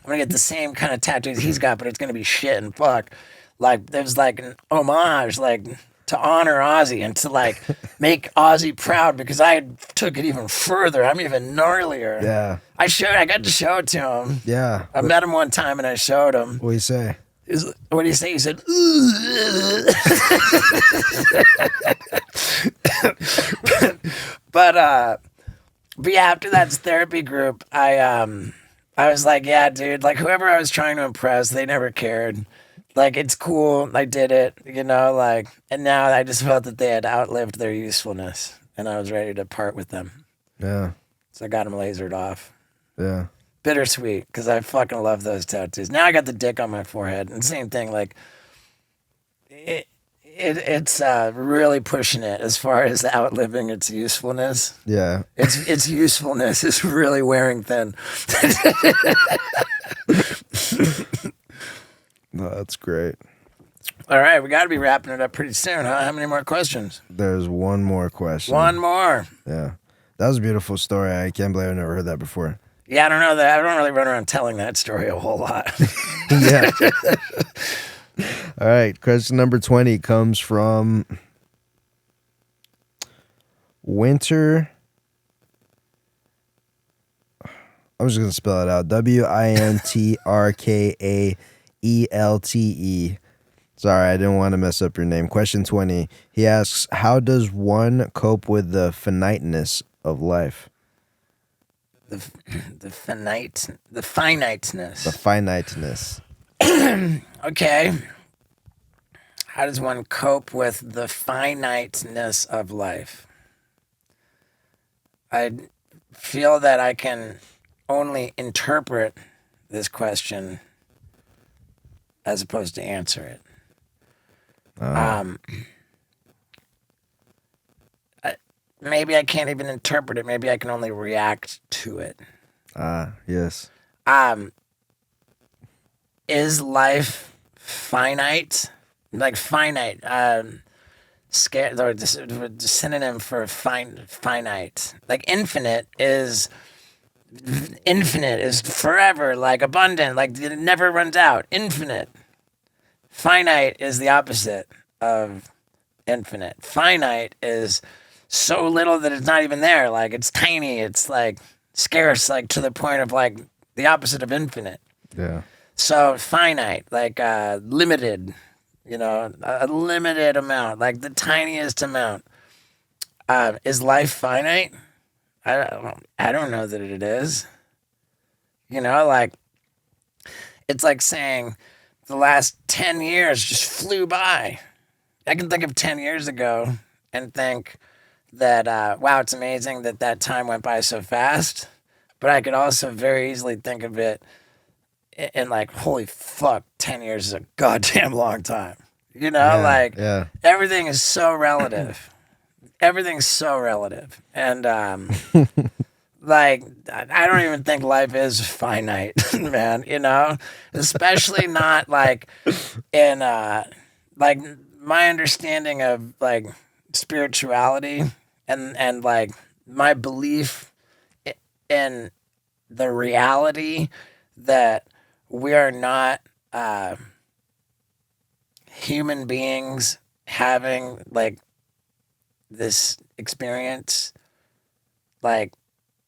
I'm going to get the same kind of tattoos he's got, but it's going to be shit and fuck. Like, there was like an homage, like, to honor Ozzy and to like make Ozzy proud because I took it even further. I'm even gnarlier. Yeah. I got to show it to him. Yeah. I met him one time and I showed him. What do you say? What do you say? He said, but yeah, after that therapy group, I was like, yeah, dude, like whoever I was trying to impress, they never cared. Like, it's cool. I did it, like, and now I just felt that they had outlived their usefulness and I was ready to part with them. Yeah. So I got them lasered off. Yeah. Bittersweet, because I fucking love those tattoos. Now I got the dick on my forehead, and same thing. Like, it's really pushing it as far as outliving its usefulness. Yeah. Its usefulness is really wearing thin. No, that's great. All right, we got to be wrapping it up pretty soon, huh? How many more questions? There's one more question. One more. Yeah. That was a beautiful story. I can't believe I've never heard that before. Yeah, I don't know that. I don't really run around telling that story a whole lot. Yeah. All right. Question number 20 comes from Winter. I'm just going to spell it out. WINTRKAELTE. Sorry, I didn't want to mess up your name. Question 20. He asks, how does one cope with the finiteness of life? The finiteness. The finiteness. Okay. How does one cope with the finiteness of life? I feel that I can only interpret this question as opposed to answer it. Maybe I can't even interpret it. Maybe I can only react to it. Yes. Is life finite? Like finite. Scared or the synonym for finite. Like infinite is forever, like abundant, like it never runs out. Infinite. Finite is the opposite of infinite. Finite is so little that it's not even there. Like it's tiny. It's like scarce, like to the point of like the opposite of infinite. Yeah. So finite, like limited, a limited amount, like the tiniest amount. Is life finite? I don't know that it is. Like it's like saying the last 10 years just flew by. I can think of 10 years ago and think that, wow, it's amazing that time went by so fast. But I could also very easily think of it and like, holy fuck, 10 years is a goddamn long time. Yeah. Everything is so relative. Everything's so relative. And like, I don't even think life is finite, man, especially not like in like my understanding of like spirituality and like my belief in the reality that we are not human beings having like this experience. Like,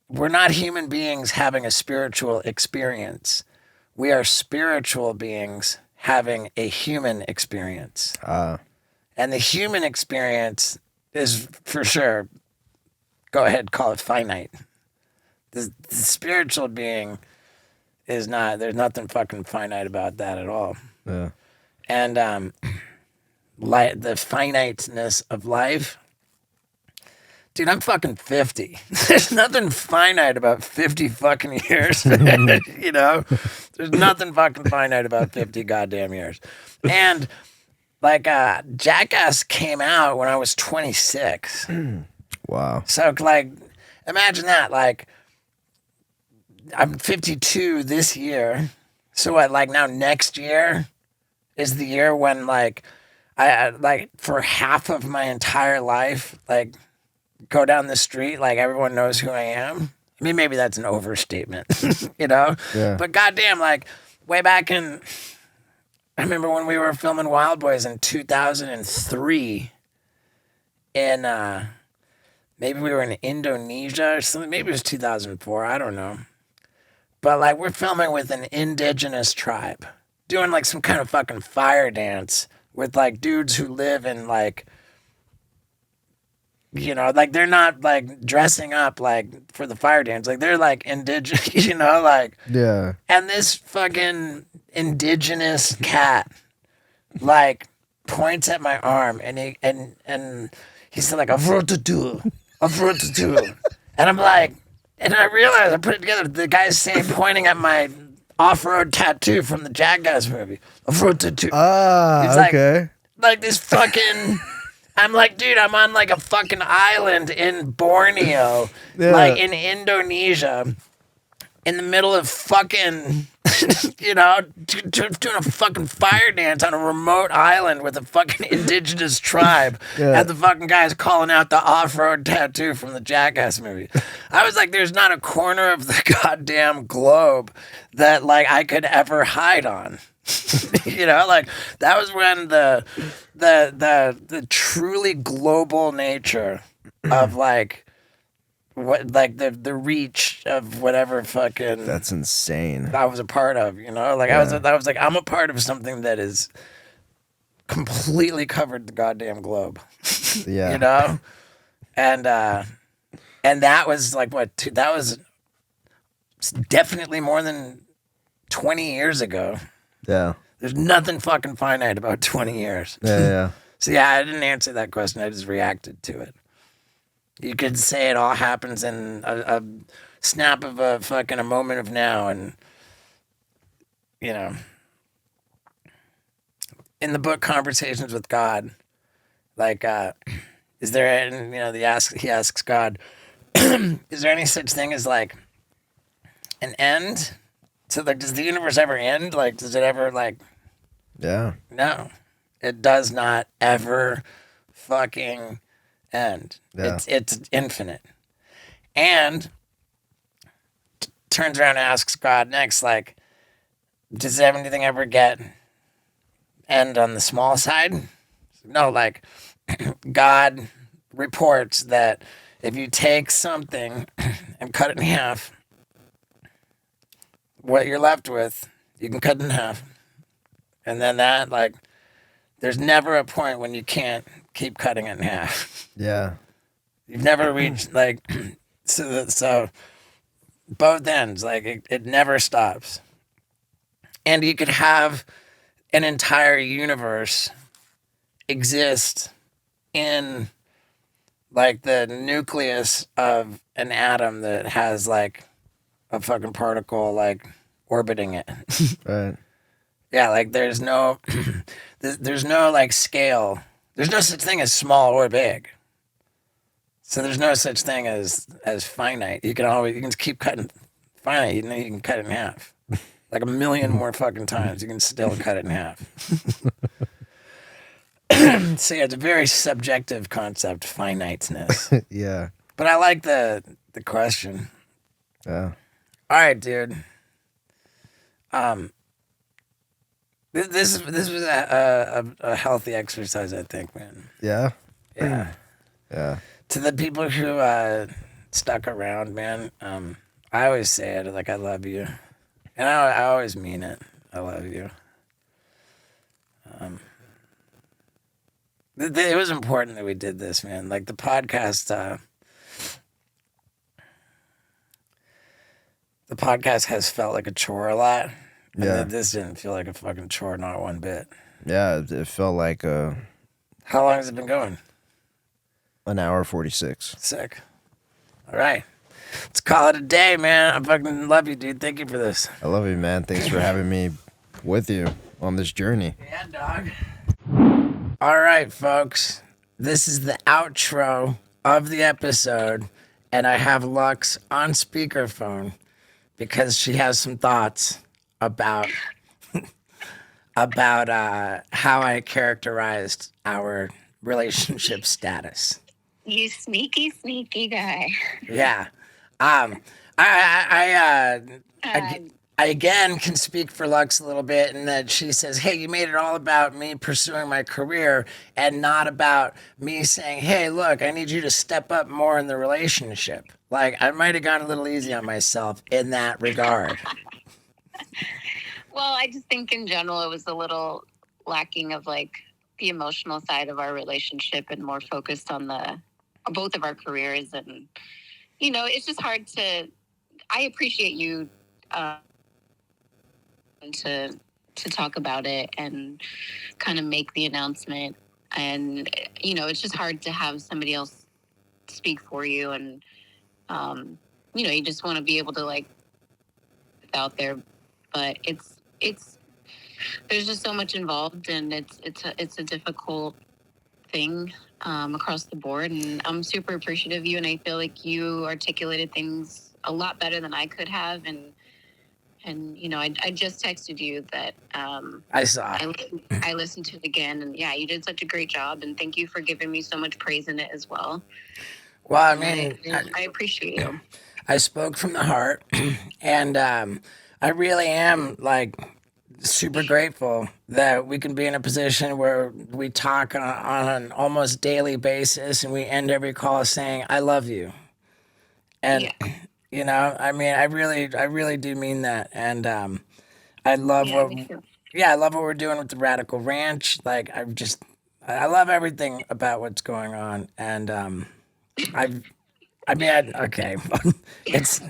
we're not human beings having a spiritual experience. We are spiritual beings having a human experience. And the human experience is for sure, go ahead, call it finite. The spiritual being is not. There's nothing fucking finite about that at all. Yeah. And the finiteness of life. Dude, I'm fucking 50. There's nothing finite about 50 fucking years. You know? There's nothing fucking finite about 50 goddamn years. And like Jackass came out when I was 26. Wow. So like imagine that. Like I'm 52 this year. So what, like now next year is the year when like I like for half of my entire life, like go down the street, like everyone knows who I am. I mean, maybe that's an overstatement, you know? Yeah. But goddamn, like way back in, I remember when we were filming Wild Boys in 2003 in, maybe we were in Indonesia or something. Maybe it was 2004. I don't know. But like we're filming with an indigenous tribe, doing like some kind of fucking fire dance with like dudes who live in like, you know, like they're not like dressing up like for the fire dance. Like they're like indigenous, you know, like. Yeah. And this fucking indigenous cat like points at my arm and he said like a and I'm like, and I realized I put it together. The guy's saying pointing at my off-road tattoo from the Jackass movie. Ah, He's like- okay. Like this fucking. I'm like, dude, I'm on like a fucking island in Borneo, Yeah. like in Indonesia, in the middle of fucking, you know, doing a fucking fire dance on a remote island with a fucking indigenous tribe. Yeah. And the fucking guy's calling out the off-road tattoo from the Jackass movie. I was like, there's not a corner of the goddamn globe that like I could ever hide on. You know, like that was when the truly global nature of like what like the reach of whatever fucking That's insane. I was a part of, you know, like I was like I'm a part of something that is completely covered the goddamn globe. Yeah. You know, and that was like that was definitely more than 20 years ago. Yeah. There's nothing fucking finite about 20 years. Yeah. So yeah, I didn't answer that question. I just reacted to it. You could say it all happens in a snap of a moment of now. And, you know, in the book Conversations with God, like, is there, and, you know, he asks God, is there any such thing as like an end? So like, does the universe ever end? Like, does it ever like, Yeah. no, it does not ever fucking end. Yeah. It's infinite. And turns around and asks God next, like, does anything ever get end on the small side? No, like, God reports that if you take something and cut it in half, what you're left with, you can cut it in half. And then that, like, there's never a point when you can't keep cutting it in half. Yeah. You've never reached, like, so both ends, like, it never stops. And you could have an entire universe exist in, like, the nucleus of an atom that has, like, a fucking particle, like, orbiting it. Right. Yeah, like there's no like scale. There's no such thing as small or big. So there's no such thing as finite. You can keep cutting finite. You know, you can cut it in half, like 1 million more fucking times. You can still cut it in half. So yeah, it's a very subjective concept, finiteness. Yeah. But I like the question. Yeah. All right, dude. This was a healthy exercise, I think, man. Yeah. Yeah. Yeah. To the people who stuck around, man, I always say it, like, I love you. And I always mean it. I love you. It was important that we did this, man. Like, the podcast, The podcast has felt like a chore a lot. And Yeah. this didn't feel like a fucking chore, not one bit. Yeah, it felt like How long has it been going? an hour 46. Sick. All right. Let's call it a day, man. I fucking love you, dude. Thank you for this. I love you, man. Thanks for having me with you on this journey. Yeah, dog. All right, folks. This is the outro of the episode, and I have Lux on speakerphone because she has some thoughts about how I characterized our relationship status. You sneaky, sneaky guy. Yeah. I again can speak for Lux a little bit in that she says, hey, you made it all about me pursuing my career and not about me saying, hey, look, I need you to step up more in the relationship. Like, I might have gone a little easy on myself in that regard. Well, I just think in general it was a little lacking of like the emotional side of our relationship and more focused on both of our careers. And, you know, it's just hard I appreciate you to talk about it and kind of make the announcement. And, you know, it's just hard to have somebody else speak for you. And, you know, you just want to be able to like put it out there, but there's just so much involved, and it's a difficult thing across the board. And I'm super appreciative of you, and I feel like you articulated things a lot better than I could have. And you know, I just texted you that I saw. I listened to it again, and yeah, you did such a great job, and thank you for giving me so much praise in it as well. Well, I mean, I appreciate you. I spoke from the heart, and I really am like super grateful that we can be in a position where we talk on an almost daily basis, and we end every call saying, I love you. And, Yeah. you know, I mean, I really do mean that. And I love Yeah, me too. I love what we're doing with the Radical Ranch. Like, I love everything about what's going on. And okay, it's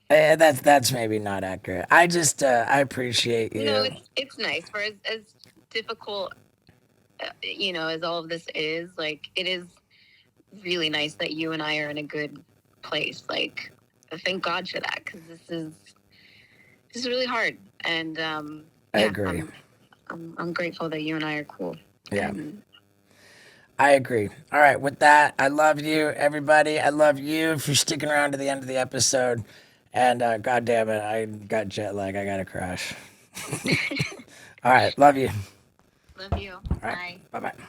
that's maybe not accurate. I just I appreciate you. No, it's nice for as difficult, you know, as all of this is. Like, it is really nice that you and I are in a good place. Like, thank God for that, because this is really hard. And I agree. I'm grateful that you and I are cool. Yeah. I agree. All right. With that, I love you, everybody. I love you for sticking around to the end of the episode. And God damn it, I got jet lag. I got to crash. All right. Love you. Love you. All right. Bye. Bye-bye.